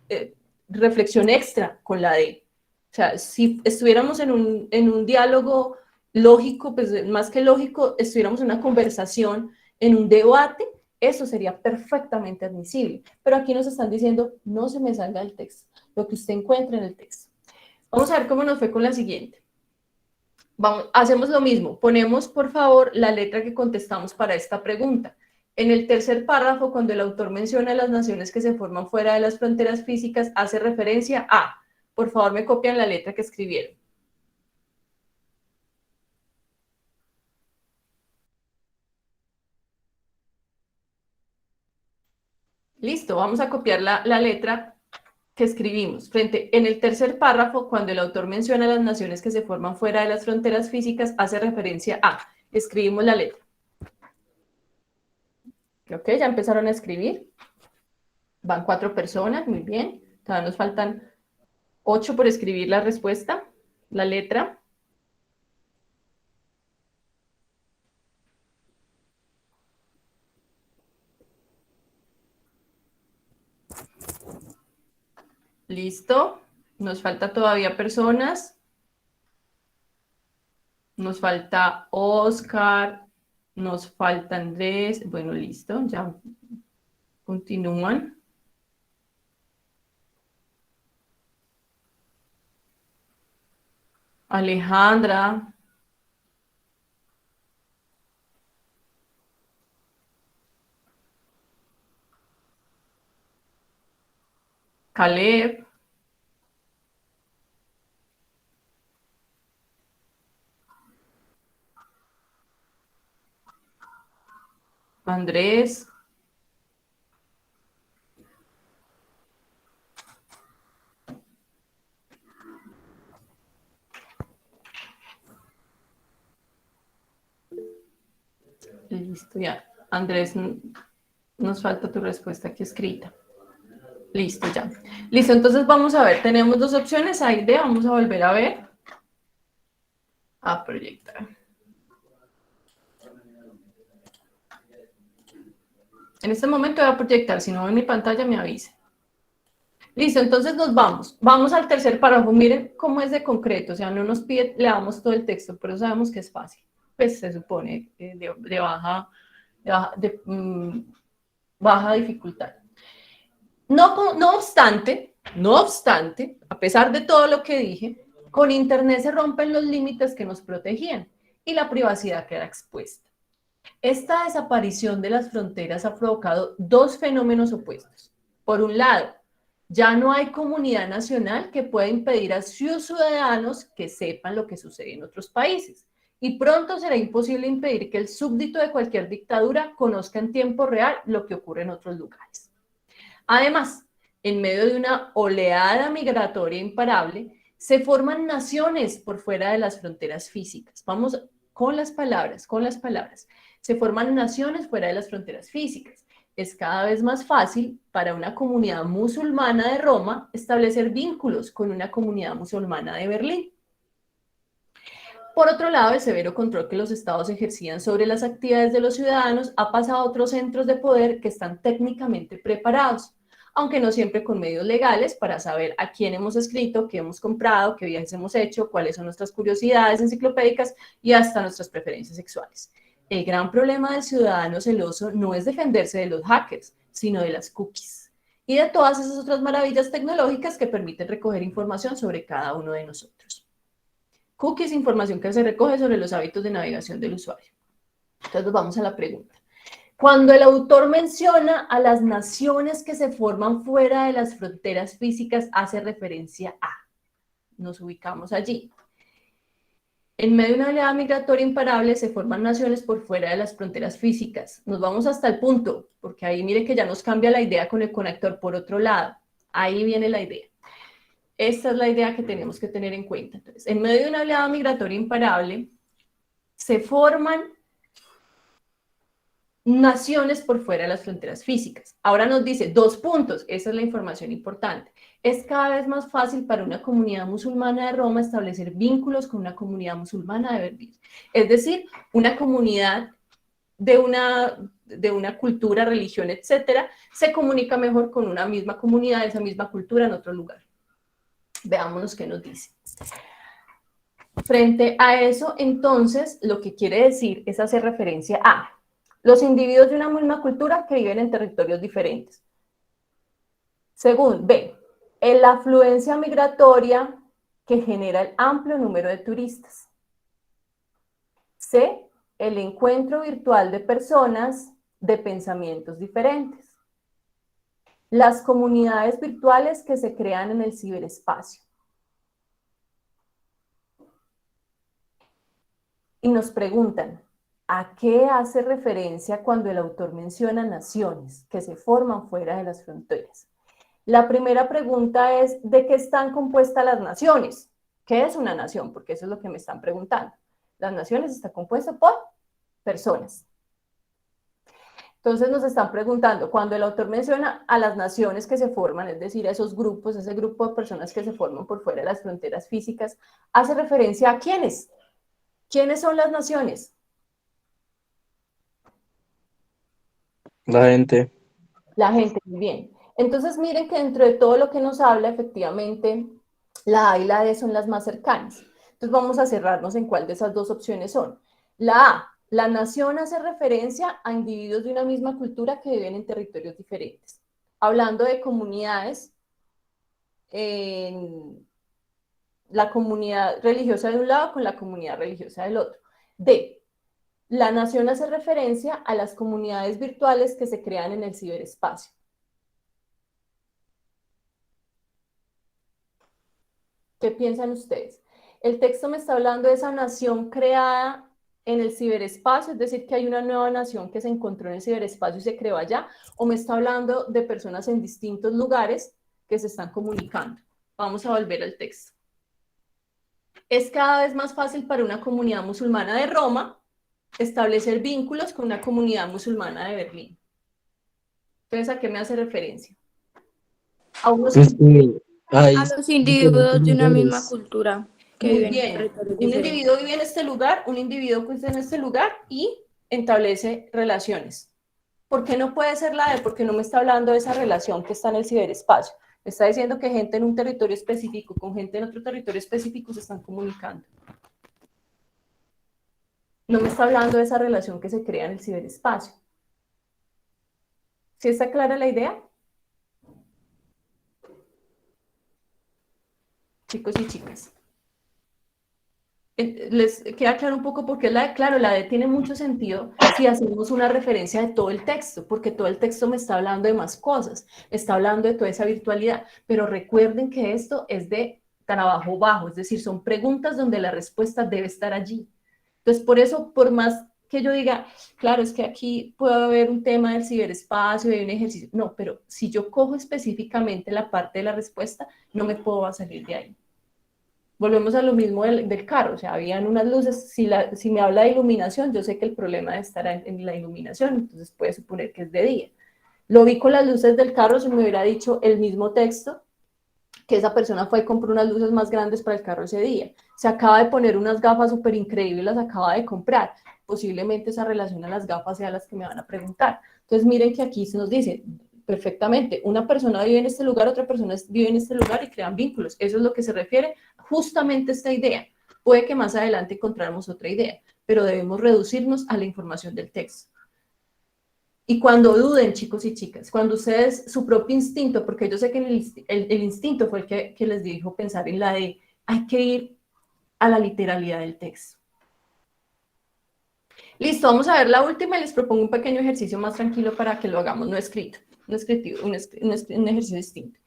[SPEAKER 1] reflexión extra con la de, o sea, si estuviéramos en un diálogo lógico, pues más que lógico, estuviéramos en una conversación, en un debate, eso sería perfectamente admisible. Pero aquí nos están diciendo, no se me salga del texto, lo que usted encuentre en el texto. Vamos a ver cómo nos fue con la siguiente. Hacemos lo mismo, ponemos por favor la letra que contestamos para esta pregunta. En el tercer párrafo, cuando el autor menciona las naciones que se forman fuera de las fronteras físicas, hace referencia a, por favor me copian la letra que escribieron. Listo, vamos a copiar la letra que escribimos. En el tercer párrafo, cuando el autor menciona las naciones que se forman fuera de las fronteras físicas, hace referencia a, escribimos la letra. Creo que ya empezaron a escribir. Van 4 personas, muy bien. Todavía nos faltan 8 por escribir la respuesta, la letra. Listo. Nos falta todavía personas. Nos falta Oscar. Nos falta Andrés. Bueno, listo. Ya continúan. Alejandra. Caleb. Andrés. Listo, ya. Andrés, nos falta tu respuesta aquí escrita. Listo, ya. Listo, entonces vamos a ver. Tenemos 2 opciones. A y B, vamos a volver a ver. A proyectar. En este momento voy a proyectar. Si no ven mi pantalla, me avise. Listo, entonces nos vamos. Vamos al tercer párrafo. Miren cómo es de concreto. O sea, no nos pide, leamos todo el texto, pero sabemos que es fácil. Pues se supone baja dificultad. No obstante, a pesar de todo lo que dije, con Internet se rompen los límites que nos protegían y la privacidad queda expuesta. Esta desaparición de las fronteras ha provocado 2 fenómenos opuestos. Por un lado, ya no hay comunidad nacional que pueda impedir a sus ciudadanos que sepan lo que sucede en otros países. Y pronto será imposible impedir que el súbdito de cualquier dictadura conozca en tiempo real lo que ocurre en otros lugares. Además, en medio de una oleada migratoria imparable, se forman naciones por fuera de las fronteras físicas. Vamos con las palabras. Se forman naciones fuera de las fronteras físicas. Es cada vez más fácil para una comunidad musulmana de Roma establecer vínculos con una comunidad musulmana de Berlín. Por otro lado, el severo control que los estados ejercían sobre las actividades de los ciudadanos ha pasado a otros centros de poder que están técnicamente preparados, aunque no siempre con medios legales, para saber a quién hemos escrito, qué hemos comprado, qué viajes hemos hecho, cuáles son nuestras curiosidades enciclopédicas y hasta nuestras preferencias sexuales. El gran problema del ciudadano celoso no es defenderse de los hackers, sino de las cookies y de todas esas otras maravillas tecnológicas que permiten recoger información sobre cada uno de nosotros. Cookies, información que se recoge sobre los hábitos de navegación del usuario. Entonces vamos a la pregunta. Cuando el autor menciona a las naciones que se forman fuera de las fronteras físicas, hace referencia a. Nos ubicamos allí. En medio de una oleada migratoria imparable se forman naciones por fuera de las fronteras físicas. Nos vamos hasta el punto, porque ahí mire que ya nos cambia la idea con el conector por otro lado. Ahí viene la idea. Esta es la idea que tenemos que tener en cuenta. Entonces, en medio de una oleada migratoria imparable, se forman naciones por fuera de las fronteras físicas. Ahora nos dice 2 puntos, esa es la información importante. Es cada vez más fácil para una comunidad musulmana de Roma establecer vínculos con una comunidad musulmana de Berlín. Es decir, una comunidad de una cultura, religión, etcétera, se comunica mejor con una misma comunidad, esa misma cultura en otro lugar. Veámonos qué nos dice. Frente a eso, entonces, lo que quiere decir es hacer referencia a los individuos de una misma cultura que viven en territorios diferentes. Según B, la afluencia migratoria que genera el amplio número de turistas. C, el encuentro virtual de personas de pensamientos diferentes. Las comunidades virtuales que se crean en el ciberespacio. Y nos preguntan, ¿a qué hace referencia cuando el autor menciona naciones que se forman fuera de las fronteras? La primera pregunta es, ¿de qué están compuestas las naciones? ¿Qué es una nación? Porque eso es lo que me están preguntando. Las naciones están compuestas por personas. Entonces nos están preguntando, cuando el autor menciona a las naciones que se forman, es decir, a esos grupos, ese grupo de personas que se forman por fuera de las fronteras físicas, ¿hace referencia a quiénes? ¿Quiénes son las naciones?
[SPEAKER 3] La gente.
[SPEAKER 1] La gente, muy bien. Entonces miren que dentro de todo lo que nos habla, efectivamente, la A y la D son las más cercanas. Entonces vamos a cerrarnos en cuál de esas dos opciones son. La A, la nación hace referencia a individuos de una misma cultura que viven en territorios diferentes. Hablando de comunidades, la comunidad religiosa de un lado con la comunidad religiosa del otro. D, la nación hace referencia a las comunidades virtuales que se crean en el ciberespacio. ¿Qué piensan ustedes? El texto me está hablando de esa nación creada en el ciberespacio, es decir, que hay una nueva nación que se encontró en el ciberespacio y se creó allá, o me está hablando de personas en distintos lugares que se están comunicando. Vamos a volver al texto. Es cada vez más fácil para una comunidad musulmana de Roma establecer vínculos con una comunidad musulmana de Berlín. Entonces, ¿a qué me hace referencia? A unos
[SPEAKER 7] A los individuos de una misma cultura que
[SPEAKER 1] muy
[SPEAKER 7] viven
[SPEAKER 1] bien.
[SPEAKER 7] en territorios
[SPEAKER 1] Un
[SPEAKER 7] diferentes.
[SPEAKER 1] individuo vive en este lugar, un individuo que está en este lugar y establece relaciones. ¿Por qué no puede ser la D? Porque no me está hablando de esa relación que está en el ciberespacio. Me está diciendo que gente en un territorio específico con gente en otro territorio específico se están comunicando. No me está hablando de esa relación que se crea en el ciberespacio. ¿Sí está clara la idea? Chicos y chicas. Les queda claro un poco porque claro, la D tiene mucho sentido si hacemos una referencia de todo el texto, porque todo el texto me está hablando de más cosas, me está hablando de toda esa virtualidad, pero recuerden que esto es de trabajo bajo, es decir, son preguntas donde la respuesta debe estar allí. Entonces, por eso, por más que yo diga, claro, es que aquí puede haber un tema del ciberespacio, de un ejercicio, no, pero si yo cojo específicamente la parte de la respuesta, no me puedo salir de ahí. Volvemos a lo mismo del carro, o sea, habían unas luces, si me habla de iluminación, yo sé que el problema estará en la iluminación, entonces puede suponer que es de día. Lo vi con las luces del carro, si me hubiera dicho el mismo texto, que esa persona fue y compró unas luces más grandes para el carro ese día. Se acaba de poner unas gafas súper increíbles, las acaba de comprar. Posiblemente esa relación a las gafas sea las que me van a preguntar. Entonces miren que aquí se nos dice perfectamente, una persona vive en este lugar, otra persona vive en este lugar y crean vínculos. Eso es lo que se refiere justamente a esta idea. Puede que más adelante encontremos otra idea, pero debemos reducirnos a la información del texto. Y cuando duden, chicos y chicas, cuando ustedes, su propio instinto, porque yo sé que el instinto fue el que les dijo pensar en la de, hay que ir a la literalidad del texto. Listo, vamos a ver la última y les propongo un pequeño ejercicio más tranquilo para que lo hagamos no escrito, un ejercicio distinto.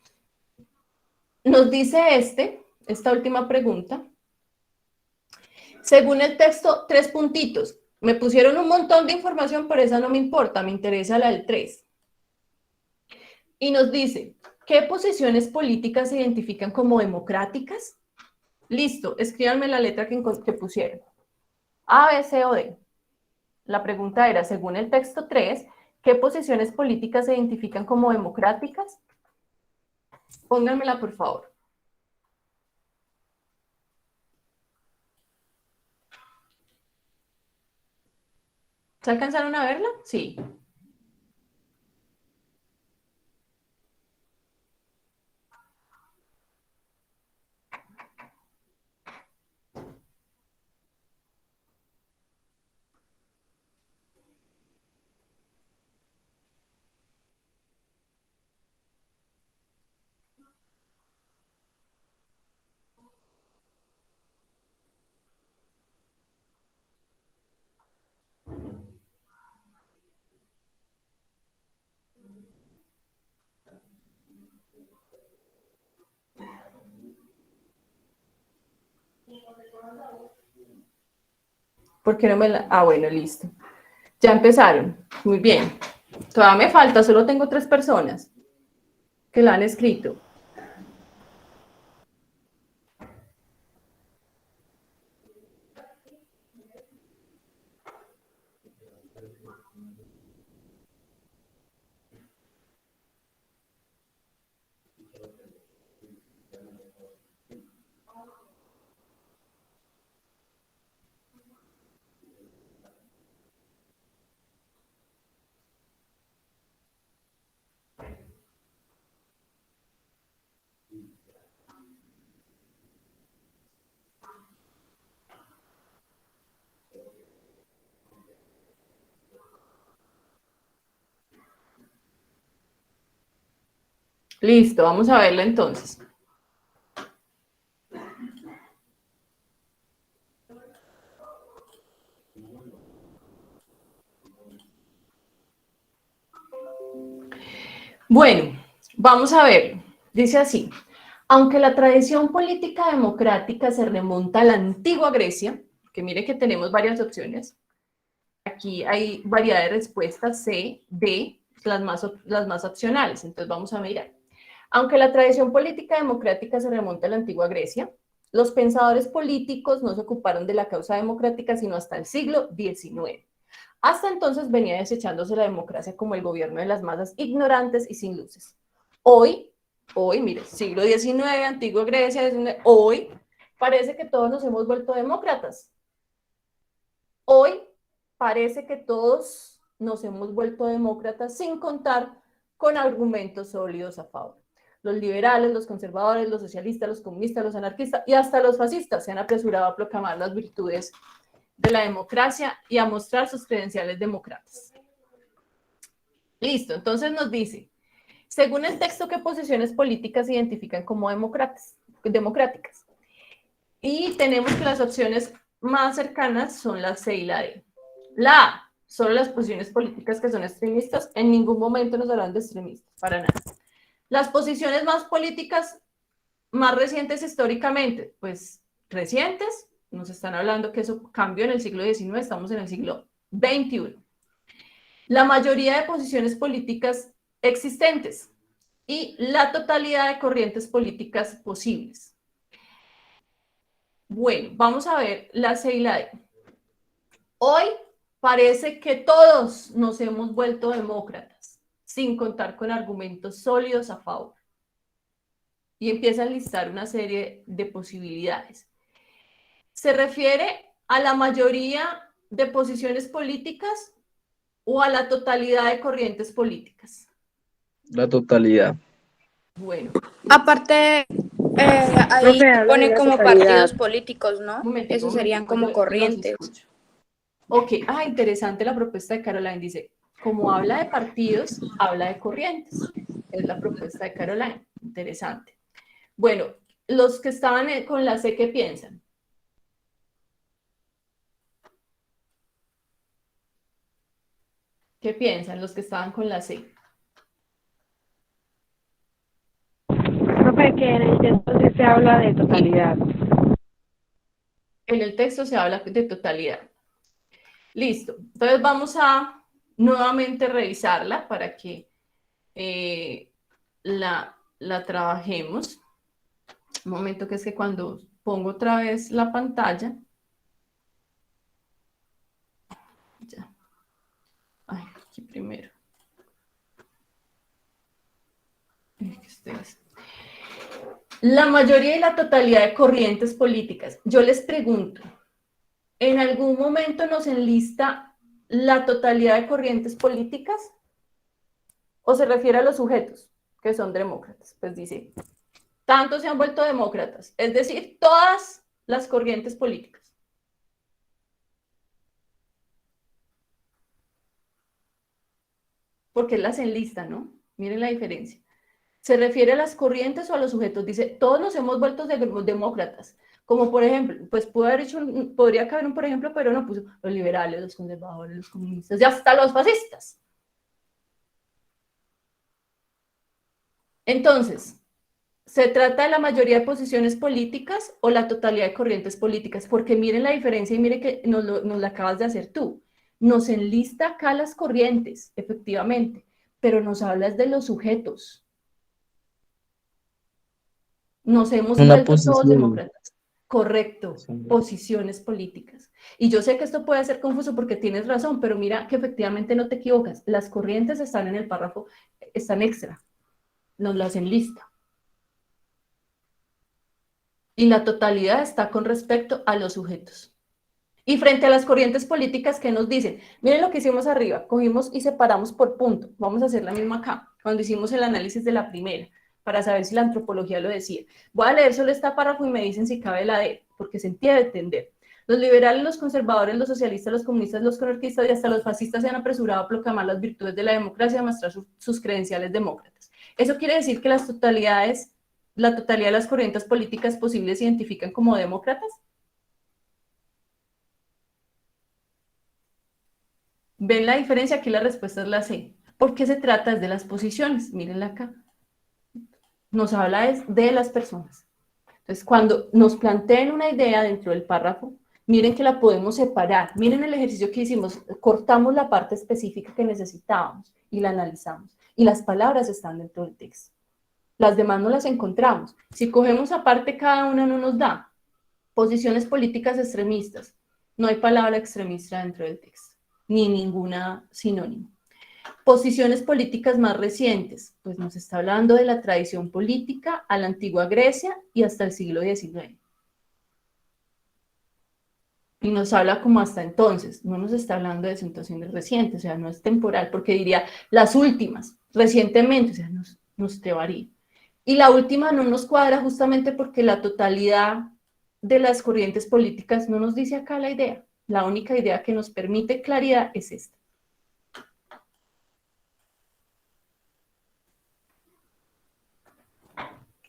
[SPEAKER 1] Nos dice esta última pregunta. Según el texto, 3 puntitos. Me pusieron un montón de información, pero esa no me importa, me interesa la del 3. Y nos dice, ¿qué posiciones políticas se identifican como democráticas? Listo, escríbanme la letra que pusieron. A, B, C o D. La pregunta era, según el texto 3, ¿qué posiciones políticas se identifican como democráticas? Pónganmela, por favor. ¿Se alcanzaron a verla? Sí. ¿Por qué no me la...? Ah, bueno, listo. Ya empezaron. Muy bien. Todavía me falta, solo tengo 3 personas que la han escrito. Listo, vamos a verla entonces. Bueno, vamos a ver. Dice así. Aunque la tradición política democrática se remonta a la antigua Grecia, que mire que tenemos varias opciones, aquí hay variedad de respuestas, C, D, las más opcionales, entonces vamos a mirar. Aunque la tradición política democrática se remonta a la antigua Grecia, los pensadores políticos no se ocuparon de la causa democrática sino hasta el siglo XIX. Hasta entonces venía desechándose la democracia como el gobierno de las masas ignorantes y sin luces. Hoy, mire, siglo XIX, antigua Grecia, hoy parece que todos nos hemos vuelto demócratas. Hoy parece que todos nos hemos vuelto demócratas sin contar con argumentos sólidos a favor. Los liberales, los conservadores, los socialistas, los comunistas, los anarquistas y hasta los fascistas se han apresurado a proclamar las virtudes de la democracia y a mostrar sus credenciales demócratas. Listo, entonces nos dice, según el texto, ¿qué posiciones políticas se identifican como democráticas? Y tenemos que las opciones más cercanas son la C y la D. La A, solo las posiciones políticas que son extremistas, en ningún momento nos hablan de extremistas, para nada. Las posiciones más políticas, más recientes históricamente, pues recientes, nos están hablando que eso cambió en el siglo XIX, estamos en el siglo XXI. La mayoría de posiciones políticas existentes y la totalidad de corrientes políticas posibles. Bueno, vamos a ver la C y la D. Hoy parece que todos nos hemos vuelto demócratas, sin contar con argumentos sólidos a favor. Y empieza a listar una serie de posibilidades. ¿Se refiere a la mayoría de posiciones políticas o a la totalidad de corrientes políticas?
[SPEAKER 3] La totalidad.
[SPEAKER 1] Bueno.
[SPEAKER 7] Aparte, ahí
[SPEAKER 9] Profe, habla de
[SPEAKER 7] pone
[SPEAKER 9] la
[SPEAKER 7] como
[SPEAKER 9] totalidad.
[SPEAKER 7] partidos políticos, ¿no?
[SPEAKER 1] Momentico,
[SPEAKER 7] Esos serían
[SPEAKER 1] momentico,
[SPEAKER 7] como
[SPEAKER 1] yo
[SPEAKER 7] corrientes.
[SPEAKER 1] los escucho. Ok, interesante la propuesta de Caroline. Dice, como habla de partidos, habla de corrientes. Es la propuesta de Caroline. Interesante. Bueno, los que estaban con la C, ¿qué piensan? ¿Qué piensan los que estaban con la C?
[SPEAKER 9] Profe, que en el texto sí se habla de totalidad.
[SPEAKER 1] En el texto se habla de totalidad. Listo. Entonces vamos a nuevamente revisarla para que la trabajemos. Un momento, que es que cuando pongo otra vez la pantalla, ya. aquí primero. La mayoría y la totalidad de corrientes políticas. Yo les pregunto, ¿en algún momento nos enlista la totalidad de corrientes políticas? ¿O se refiere a los sujetos que son demócratas? Pues dice, tantos se han vuelto demócratas, es decir, todas las corrientes políticas. Porque las enlista, ¿no? Miren la diferencia. ¿Se refiere a las corrientes o a los sujetos? Dice, todos nos hemos vuelto demócratas. Como por ejemplo, pues podría caber un por ejemplo, pero no puso los liberales, los conservadores, los comunistas y hasta los fascistas. Entonces, ¿se trata de la mayoría de posiciones políticas o la totalidad de corrientes políticas? Porque miren la diferencia y miren que nos la acabas de hacer tú. Nos enlista acá las corrientes, efectivamente, pero nos hablas de los sujetos. Nos hemos vuelto todos demócratas. Correcto, posiciones políticas. Y yo sé que esto puede ser confuso porque tienes razón, pero mira que efectivamente no te equivocas. Las corrientes están en el párrafo, están extra. Nos las enlista. Y la totalidad está con respecto a los sujetos. Y frente a las corrientes políticas, ¿qué nos dicen? Miren lo que hicimos arriba, cogimos y separamos por punto. Vamos a hacer la misma acá, cuando hicimos el análisis de la primera, para saber si la antropología lo decía. Voy a leer solo esta párrafo y me dicen si cabe la D, porque se entiende entender. Los liberales, los conservadores, los socialistas, los comunistas, los anarquistas y hasta los fascistas se han apresurado a proclamar las virtudes de la democracia y a mostrar sus credenciales demócratas. Eso quiere decir que la totalidad de las corrientes políticas posibles se identifican como demócratas. ¿Ven la diferencia? Aquí la respuesta es la C. ¿Por qué se trata? Es de las posiciones. Mírenla acá. Nos habla de las personas. Entonces, cuando nos planteen una idea dentro del párrafo, miren que la podemos separar. Miren el ejercicio que hicimos. Cortamos la parte específica que necesitábamos y la analizamos. Y las palabras están dentro del texto. Las demás no las encontramos. Si cogemos aparte, cada una no nos da. Posiciones políticas extremistas. No hay palabra extremista dentro del texto, ni ninguna sinónimo. Posiciones políticas más recientes, pues nos está hablando de la tradición política a la antigua Grecia y hasta el siglo XIX. Y nos habla como hasta entonces, no nos está hablando de situaciones recientes, o sea, no es temporal, porque diría las últimas, recientemente, o sea, nos te varía. Y la última no nos cuadra justamente porque la totalidad de las corrientes políticas no nos dice acá la idea. La única idea que nos permite claridad es esta.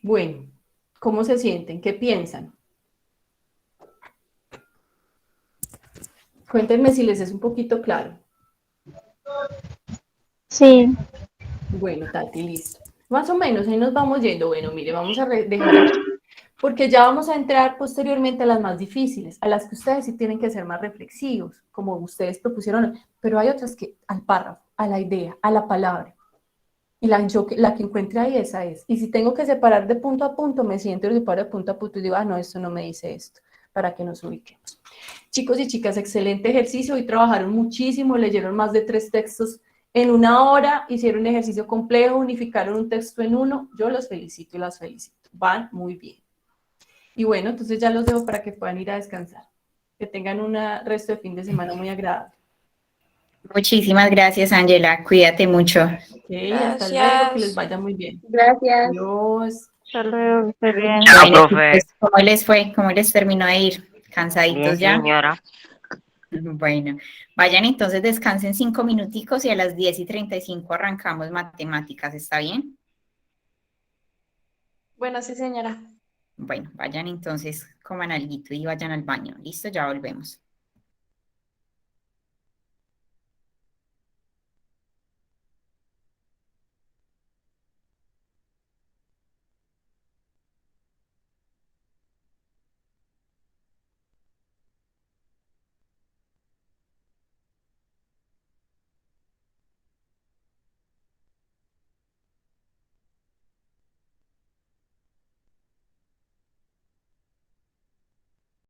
[SPEAKER 1] Bueno, ¿cómo se sienten? ¿Qué piensan? Cuéntenme si les es un poquito claro.
[SPEAKER 8] Sí.
[SPEAKER 1] Bueno, Tati, listo. Más o menos, ahí nos vamos yendo. Bueno, mire, vamos a dejar aquí, porque ya vamos a entrar posteriormente a las más difíciles, a las que ustedes sí tienen que ser más reflexivos, como ustedes propusieron, pero hay otras que al párrafo, a la idea, a la palabra. Y la que encuentre ahí, esa es. Y si tengo que separar de punto a punto, me siento y separo de punto a punto y digo, no, esto no me dice esto, para que nos ubiquemos. Chicos y chicas, excelente ejercicio. Hoy trabajaron muchísimo, leyeron más de 3 textos en 1 hora, hicieron un ejercicio complejo, unificaron un texto en uno. Yo los felicito y las felicito. Van muy bien. Y bueno, entonces ya los dejo para que puedan ir a descansar. Que tengan un resto de fin de semana muy agradable.
[SPEAKER 2] Muchísimas gracias, Ángela. Cuídate mucho.
[SPEAKER 1] Okay, hasta luego, que les vaya muy bien.
[SPEAKER 4] Gracias.
[SPEAKER 1] Adiós.
[SPEAKER 8] Hasta luego, esté bien.
[SPEAKER 2] Bueno, pues, ¿cómo les fue? ¿Cómo les terminó de ir? ¿Cansaditos ya?
[SPEAKER 10] Señora.
[SPEAKER 2] Bueno, vayan entonces, descansen 5 minuticos y a las 10:35 arrancamos matemáticas, ¿está bien?
[SPEAKER 4] Bueno, sí, señora.
[SPEAKER 2] Bueno, vayan entonces, coman alguito y vayan al baño. Listo, ya volvemos.